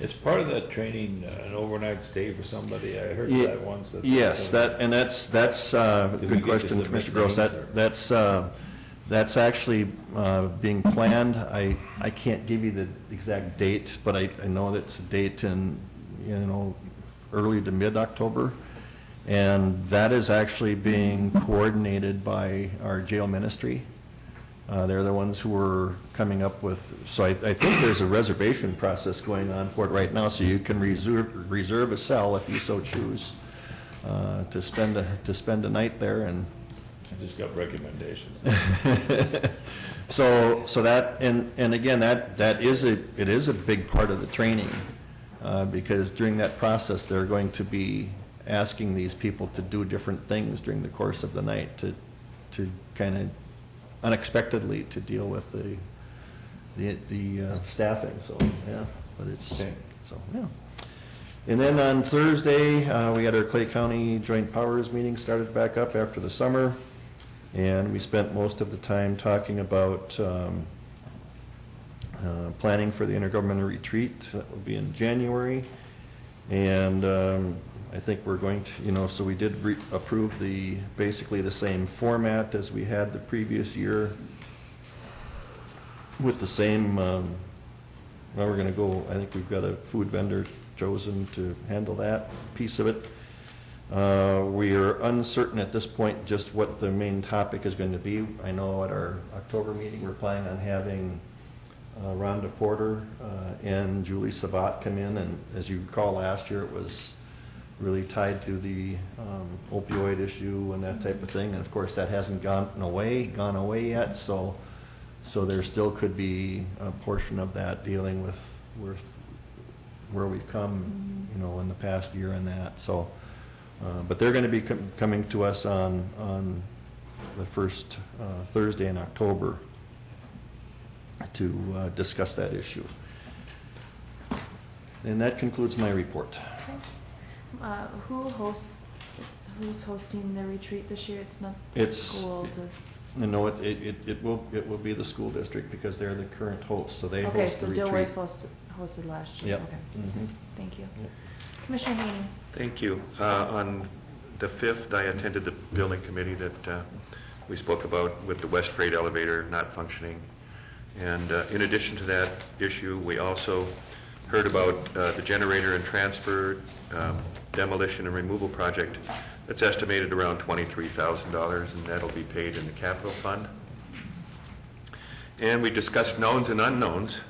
Is part of that training an overnight stay for somebody? I heard Ye- that once. Yes, that's a we good get question, to Commissioner submit Gross. names, or- That's actually being planned. I can't give you the exact date, but I know that's a date in, you know, early to mid-October. And that is actually being coordinated by our jail ministry. They're the ones who are coming up with, so I think there's a reservation process going on for it right now, so you can reserve a cell if you so choose to spend a night there. And I just got recommendations. so that, and again, it is a big part of the training, because during that process, they're going to be asking these people to do different things during the course of the night to kind of unexpectedly to deal with the staffing, so, yeah, but it's, Okay. so, yeah. And then on Thursday, we had our Clay County Joint Powers meeting started back up after the summer, and we spent most of the time talking about planning for the intergovernmental retreat. That will be in January, and I think we're going to, you know, so we did approve basically the same format as we had the previous year, with the same, now we're gonna go, I think we've got a food vendor chosen to handle that piece of it. We are uncertain at this point just what the main topic is going to be. I know at our October meeting, we're planning on having Rhonda Porter and Julie Savat come in, and as you recall, last year it was really tied to the opioid issue and that type of thing, and of course that hasn't gone away yet, so there still could be a portion of that dealing with where we've come, you know, in the past year and that, so but they're going to be coming to us on the first Thursday in October to discuss that issue. And that concludes my report. Who's hosting the retreat this year? It's not It's- schools. No, it will be the school district, because they're the current host, so they Okay, host the so retreat. Dilworth hosted last year. Yep. Okay, Mhm. thank you. Yep. Commissioner Haney? Thank you. On the 5th, I attended the building committee that we spoke about with the West Freight elevator not functioning. And in addition to that issue, we also heard about the generator and transfer demolition and removal project that's estimated around $23,000, and that'll be paid in the capital fund. And we discussed knowns and unknowns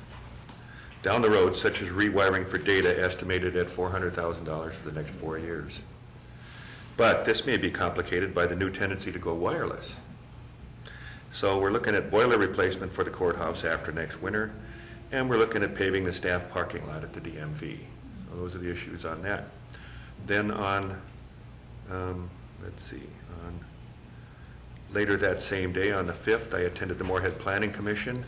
down the road, such as rewiring for data estimated at $400,000 for the next 4 years. But this may be complicated by the new tendency to go wireless. So we're looking at boiler replacement for the courthouse after next winter, and we're looking at paving the staff parking lot at the DMV. So those are the issues on that. Then on, later that same day, on the 5th, I attended the Moorhead Planning Commission,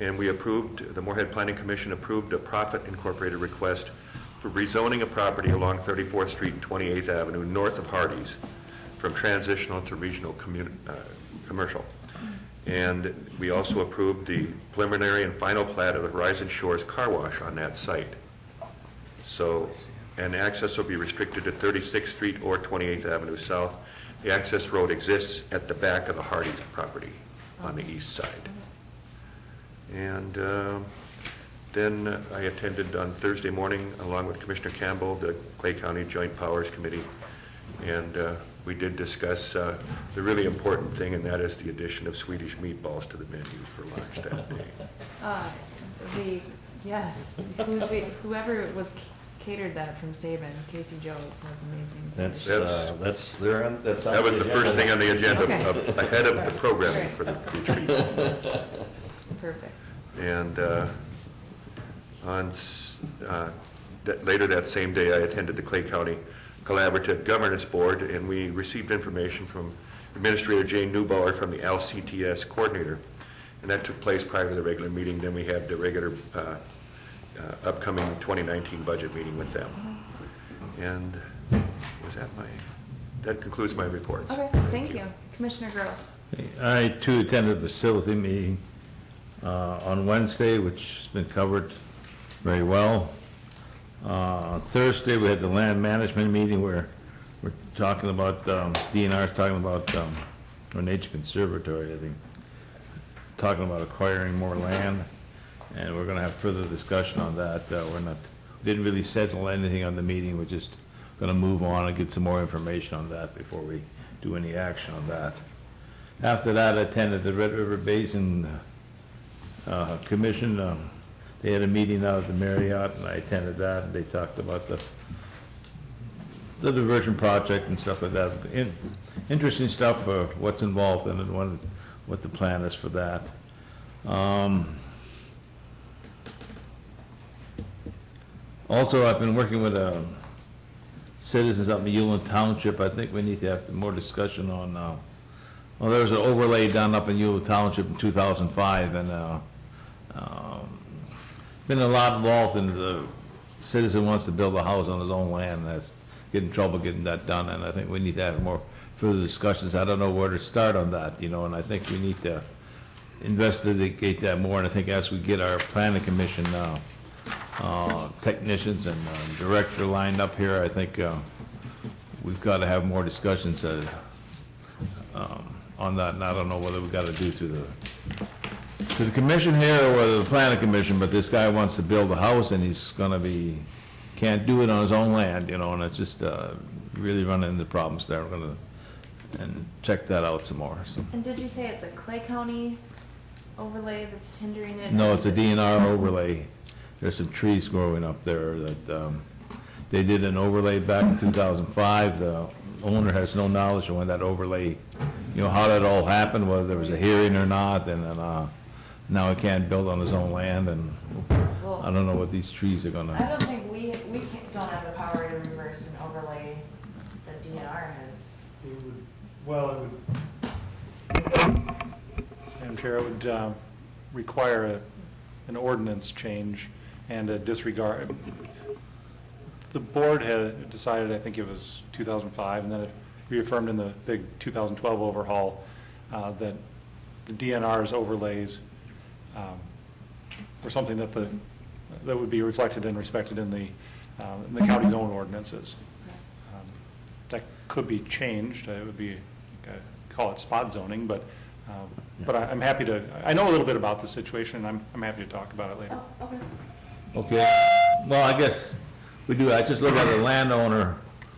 and the Moorhead Planning Commission approved a Profit Incorporated request for rezoning a property along 34th Street and 28th Avenue north of Hardee's from transitional to regional commercial. And we also approved the preliminary and final plat of the Horizon Shores Car Wash on that site. So, and access will be restricted to 36th Street or 28th Avenue South. The access road exists at the back of the Hardee's property on the east side. And then I attended on Thursday morning, along with Commissioner Campbell, the Clay County Joint Powers Committee, and we did discuss the really important thing, and that is the addition of Swedish meatballs to the menu for lunch that day. Yes, whoever was catered that from Saban, Casey Jones, was amazing. That was the first thing on the agenda, ahead of the programming for the retreat. Perfect. And later that same day, I attended the Clay County Collaborative Governance Board, and we received information from Administrator Jane Neubauer from the LCTS coordinator, and that took place prior to the regular meeting. Then we had the regular upcoming 2019 budget meeting with them. And that concludes my reports. Okay, thank you. Commissioner Gross. I too attended the facility meeting on Wednesday, which has been covered very well. On Thursday, we had the land management meeting where we're talking about, DNR's talking about, or Nature Conservatory, I think, talking about acquiring more land, and we're gonna have further discussion on that. We didn't really settle anything on the meeting, we're just gonna move on and get some more information on that before we do any action on that. After that, I attended the Red River Basin Commission. They had a meeting out at the Marriott, and I attended that, and they talked about the diversion project and stuff like that. Interesting stuff for what's involved in it and what the plan is for that. Also, I've been working with citizens up in Uland Township. I think we need to have more discussion on, well, there was an overlay done up in Uland Township in 2005, and been a lot involved in the citizen wants to build a house on his own land, and that's getting in trouble getting that done, and I think we need to have more further discussions. I don't know where to start on that, and I think we need to investigate that more, and I think as we get our planning commission technicians and director lined up here, I think we've got to have more discussions on that, and I don't know whether we've got to do through the commission here or the planning commission, but this guy wants to build a house and he's can't do it on his own land, and it's just really running into problems there. We're gonna check that out some more. So. And did you say it's a Clay County overlay that's hindering it? No, it's a DNR overlay. There's some trees growing up there that they did an overlay back in 2005. The owner has no knowledge of when that overlay, how that all happened, whether there was a hearing or not, and then now he can't build on his own land, and Well, I don't know what these trees are gonna. I don't think don't have the power to reverse an overlay that DNR has. Madam Chair, it would require an ordinance change and a disregard. The board had decided, I think it was 2005, and then it reaffirmed in the big 2012 overhaul that the DNR's overlays were something that would be reflected and respected in the county's own ordinances. That could be changed. It would be, call it spot zoning, but I'm happy to. I know a little bit about the situation, and I'm happy to talk about it later. Oh, okay. Okay. Well, I guess we do. I just look at a landowner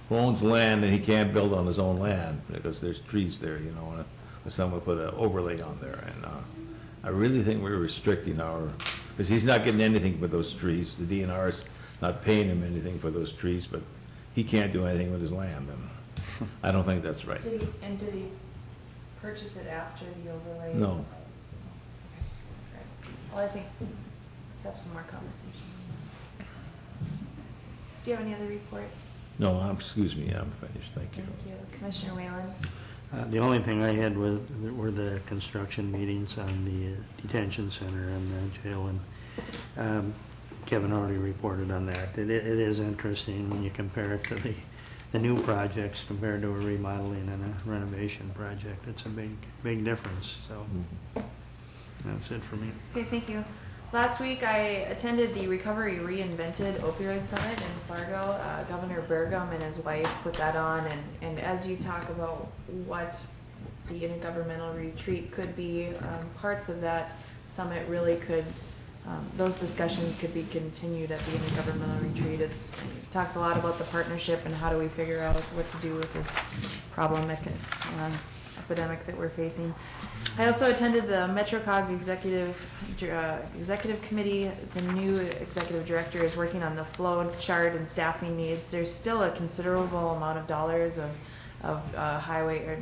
who owns land and he can't build on his own land because there's trees there, and someone put an overlay on there, I really think we're restricting because he's not getting anything for those trees. The DNR's not paying him anything for those trees, but he can't do anything with his land, and I don't think that's right. Did he purchase it after the overlay? No. Okay. Well, I think, let's have some more conversation. Do you have any other reports? No, excuse me, I'm finished, thank you. Thank you. Commissioner Whalen? The only thing I had were the construction meetings on the detention center and the jail, and Kevin already reported on that. It is interesting when you compare it to the new projects compared to a remodeling and a renovation project. It's a big difference, so that's it for me. Okay, thank you. Last week, I attended the Recovery Reinvented Opioid Summit in Fargo. Governor Burgum and his wife put that on, and as you talk about what the intergovernmental retreat could be, parts of that summit really could, those discussions could be continued at the intergovernmental retreat. It talks a lot about the partnership and how do we figure out what to do with this epidemic that we're facing. I also attended the MetroCog executive committee. The new executive director is working on the flow chart and staffing needs. There's still a considerable amount of dollars of highway or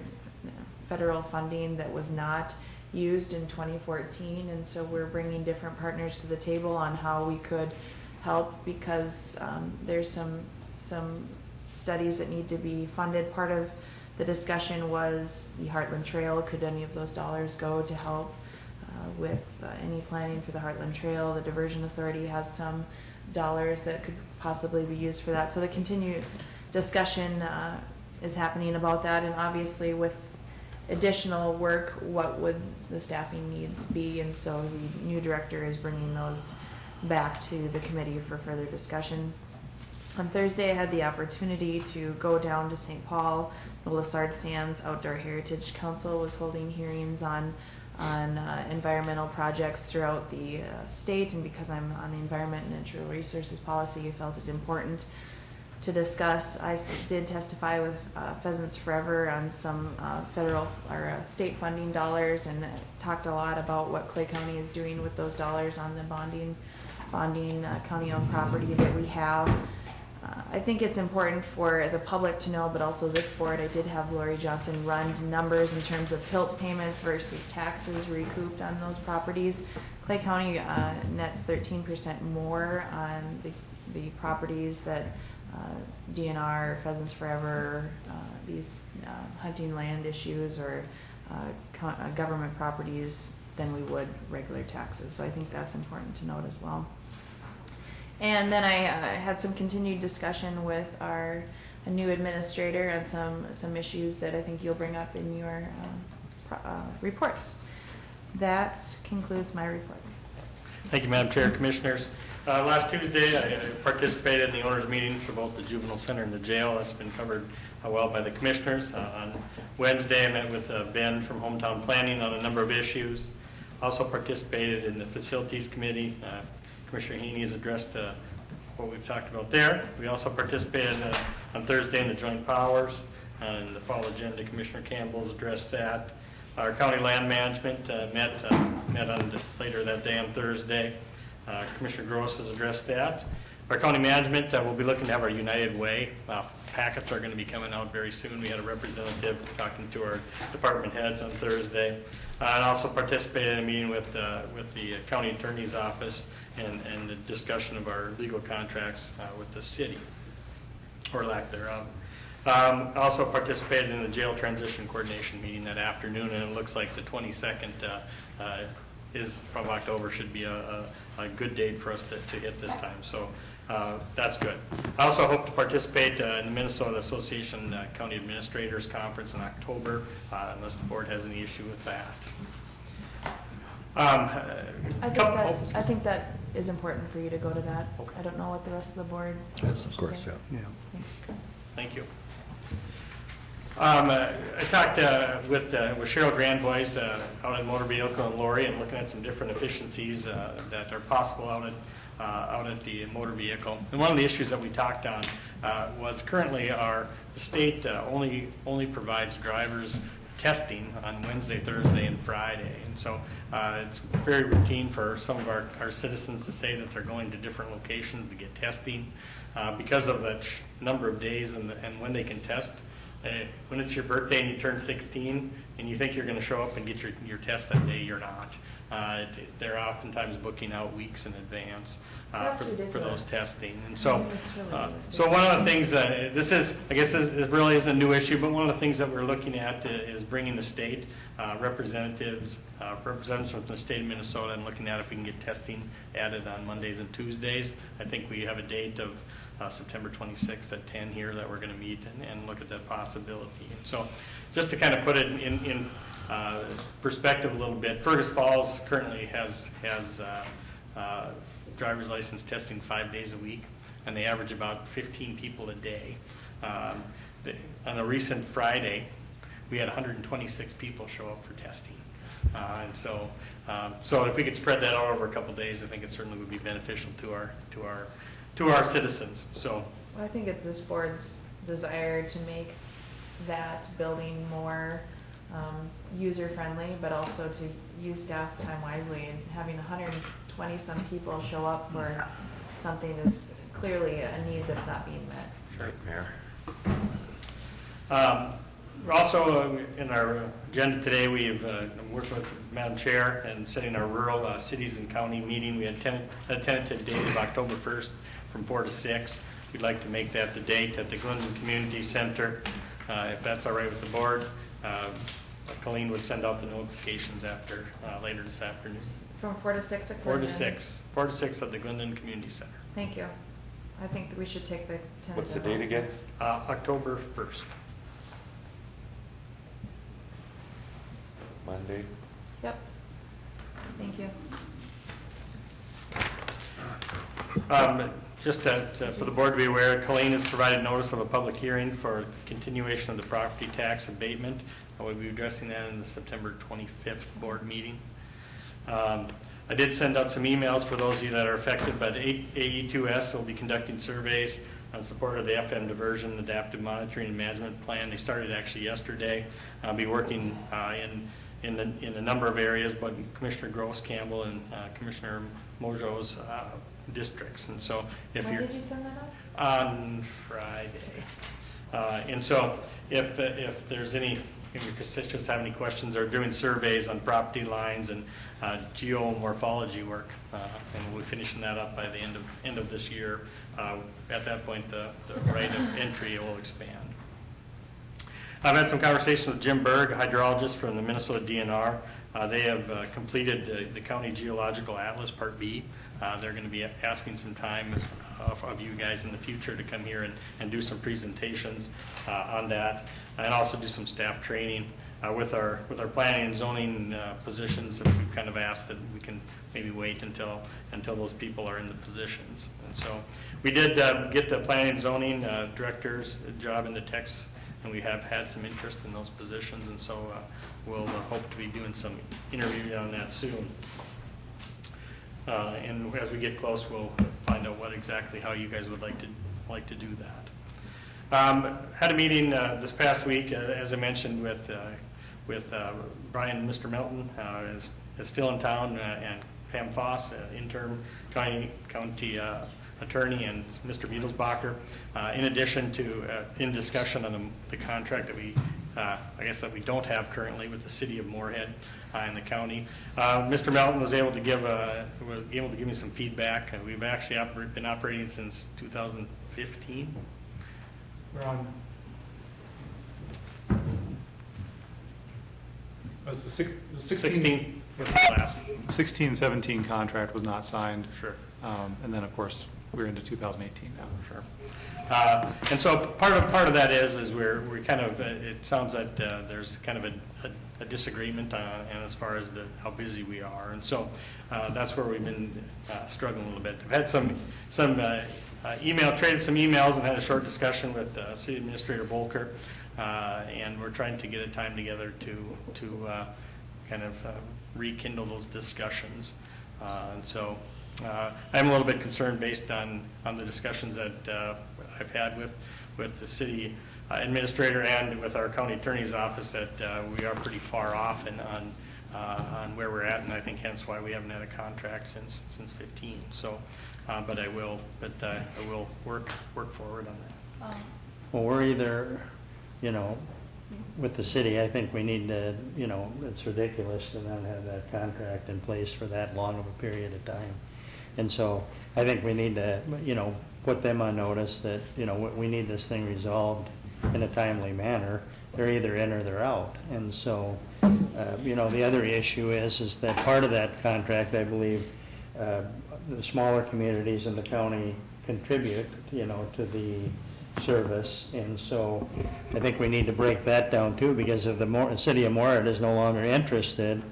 federal funding that was not used in 2014, and so we're bringing different partners to the table on how we could help, because there's some studies that need to be funded. Part of the discussion was the Heartland Trail. Could any of those dollars go to help with any planning for the Heartland Trail? The Diversion Authority has some dollars that could possibly be used for that. So the continued discussion is happening about that, and obviously with additional work, what would the staffing needs be? And so the new director is bringing those back to the committee for further discussion. On Thursday, I had the opportunity to go down to St. Paul. The Lessard Sands Outdoor Heritage Council was holding hearings on environmental projects throughout the state, and because I'm on the Environment and Natural Resources Policy, I felt it important to discuss. I did testify with Pheasants Forever on some federal or state funding dollars, and talked a lot about what Clay County is doing with those dollars on the bonding county-owned property that we have. I think it's important for the public to know, but also this board. I did have Lori Johnson run numbers in terms of PILT payments versus taxes recouped on those properties. Clay County nets 13% more on the properties that DNR, Pheasants Forever, these hunting land issues, or government properties than we would regular taxes. So I think that's important to note as well. And then I had some continued discussion with our new administrator on some issues that I think you'll bring up in your reports. That concludes my report. Thank you, Madam Chair, Commissioners. Last Tuesday, I participated in the owners' meeting for both the juvenile center and the jail. That's been covered well by the Commissioners. On Wednesday, I met with Ben from Hometown Planning on a number of issues. Also participated in the Facilities Committee. Commissioner Heaney has addressed what we've talked about there. We also participated on Thursday in the Joint Powers. In the fall agenda, Commissioner Campbell has addressed that. Our county land management met on later that day on Thursday. Commissioner Gross has addressed that. Our county management will be looking to have our United Way packets are going to be coming out very soon. We had a representative talking to our department heads on Thursday. And also participated in a meeting with the county attorney's office and the discussion of our legal contracts with the city, or lack thereof. Also participated in the jail transition coordination meeting that afternoon, and it looks like the 22nd of October should be a good date for us to hit this time. So that's good. I also hope to participate in the Minnesota Association County Administrators Conference in October, unless the board has any issue with that. I think that is important for you to go to that. Okay. I don't know what the rest of the board. Yes, of course, yeah. Thanks. Thank you. I talked with Cheryl Grandbois out at Motor Vehicle and Lori, and looking at some different efficiencies that are possible out at the motor vehicle. And one of the issues that we talked on was currently the state only provides drivers testing on Wednesday, Thursday, and Friday. And so it's very routine for some of our citizens to say that they're going to different locations to get testing because of the number of days and when they can test. When it's your birthday and you turn 16 and you think you're going to show up and get your test that day, you're not. They're oftentimes booking out weeks in advance for those testing. And so, so one of the things, this really isn't a new issue, but one of the things that we're looking at is bringing the state representatives from the state of Minnesota and looking at if we can get testing added on Mondays and Tuesdays. I think we have a date of September 26th at 10 here that we're going to meet and look at that possibility. And so just to kind of put it in perspective a little bit, Fergus Falls currently has driver's license testing 5 days a week, and they average about 15 people a day. On a recent Friday, we had 126 people show up for testing. And so if we could spread that out over a couple of days, I think it certainly would be beneficial to our citizens. So Well, I think it's this board's desire to make that building more user-friendly, but also to use staff time wisely, and having 120 some people show up for something is clearly a need that's not being met. Sure, Mayor. We're also in our agenda today, we've worked with Madam Chair and setting our rural cities and county meeting. We had a tentative date of October 1st from 4 to 6. We'd like to make that the date at the Glendon Community Center, if that's all right with the board. Colleen would send out the notifications after later this afternoon. From 4 to 6 at 4 to Glendon? 6. 4 to 6 at the Glendon Community Center. Thank you. I think that we should take the tentative. What's the date again? October 1st. Monday? Yep. Thank you. Just for the board to be aware, Colleen has provided notice of a public hearing for continuation of the property tax abatement. We'll be addressing that in the September 25th board meeting. I did send out some emails for those of you that are affected, but AE2S will be conducting surveys on support of the FM diversion adaptive monitoring and management plan. They started actually yesterday. I'll be working in a number of areas, but Commissioner Gross Campbell and Commissioner Mojo's districts. And so if When you're did you send that out? on Friday. And so if there's any of your constituents have any questions, or doing surveys on property lines and geomorphology work, and we'll be finishing that up by the end of this year. At that point, the right of entry will expand. I've had some conversations with Jim Berg, a hydrologist from the Minnesota DNR. They have completed the County Geological Atlas Part B. They're going to be asking some time of you guys in the future to come here and do some presentations on that, and also do some staff training with our planning and zoning positions. And we've kind of asked that we can maybe wait until those people are in the positions. And so we did get the planning and zoning director's job in the text, and we have had some interest in those positions, and so we'll hope to be doing some interviewing on that soon. And as we get close, we'll find out how you guys would like to do that. Had a meeting this past week, as I mentioned, with Brian and Mr. Melton is still in town, and Pam Foss, interim county attorney, and Mr. Beadlesbacher, in addition to in discussion on the contract that that we don't have currently with the city of Moorhead and the county. Mr. Melton was able to give me some feedback. We've actually been operating since 2015. We're on. It's the 16 was the last. 16-17 contract was not signed. Sure. And then, of course, we're into 2018 now. Sure. And so part of that is we're kind of, it sounds like there's kind of a disagreement and as far as how busy we are. And so that's where we've been struggling a little bit. I've had some traded some emails and had a short discussion with City Administrator Volker, and we're trying to get a time together to kind of rekindle those discussions. And so I'm a little bit concerned based on the discussions that I've had with the city administrator and with our county attorney's office that we are pretty far off on where we're at, and I think hence why we haven't had a contract since 15. So, but I will work forward on that. Well, we're either, with the city, I think we need to, it's ridiculous to not have that contract in place for that long of a period of time. And so I think we need to, put them on notice that, we need this thing resolved in a timely manner. They're either in or they're out. And so, the other issue is that part of that contract, I believe, the smaller communities in the county contribute, to the service. And so I think we need to break that down too, because if the city of Moorhead is no longer interested,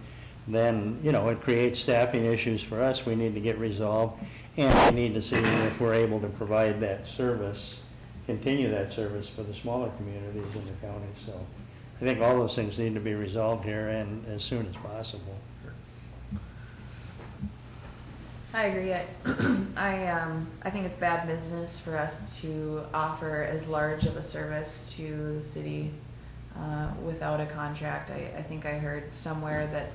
then, it creates staffing issues for us we need to get resolved. And we need to see if we're able to provide that service, continue that service for the smaller communities in the county. So I think all those things need to be resolved here and as soon as possible. I agree. I think it's bad business for us to offer as large of a service to the city without a contract. I think I heard somewhere that,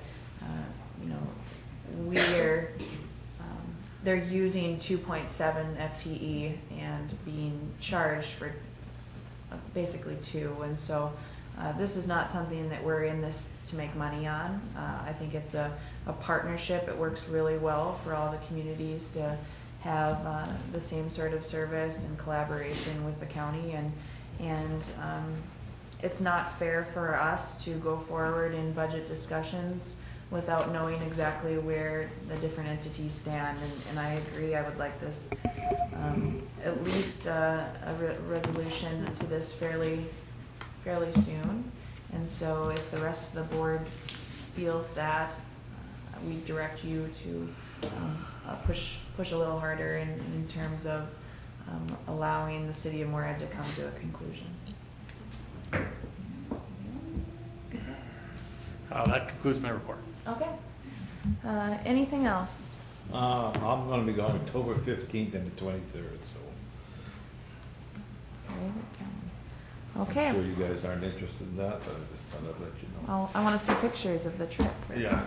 they're using 2.7 FTE and being charged for basically 2. And so this is not something that we're in this to make money on. I think it's a partnership. It works really well for all the communities to have the same sort of service and collaboration with the county. And it's not fair for us to go forward in budget discussions without knowing exactly where the different entities stand. And I agree, I would like this, at least a resolution to this fairly soon. And so if the rest of the board feels that, we direct you to push a little harder in terms of allowing the city of Moorhead to come to a conclusion. That concludes my report. Okay. Anything else? I'm gonna be gone October 15th and the 23rd, so Okay. I'm sure you guys aren't interested in that, but I just thought I'd let you know. I want to see pictures of the trip. Yeah.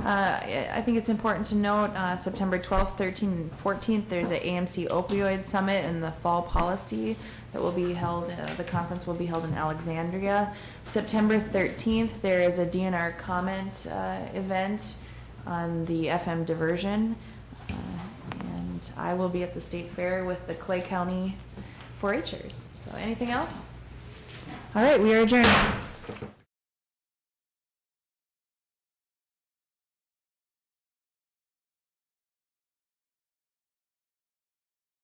I think it's important to note, September 12th, 13th, and 14th, there's a AMC opioid summit and the fall policy that will be held, the conference will be held in Alexandria. September 13th, there is a DNR comment event on the FM diversion. And I will be at the State Fair with the Clay County 4-Hers. So anything else? All right, we are adjourned.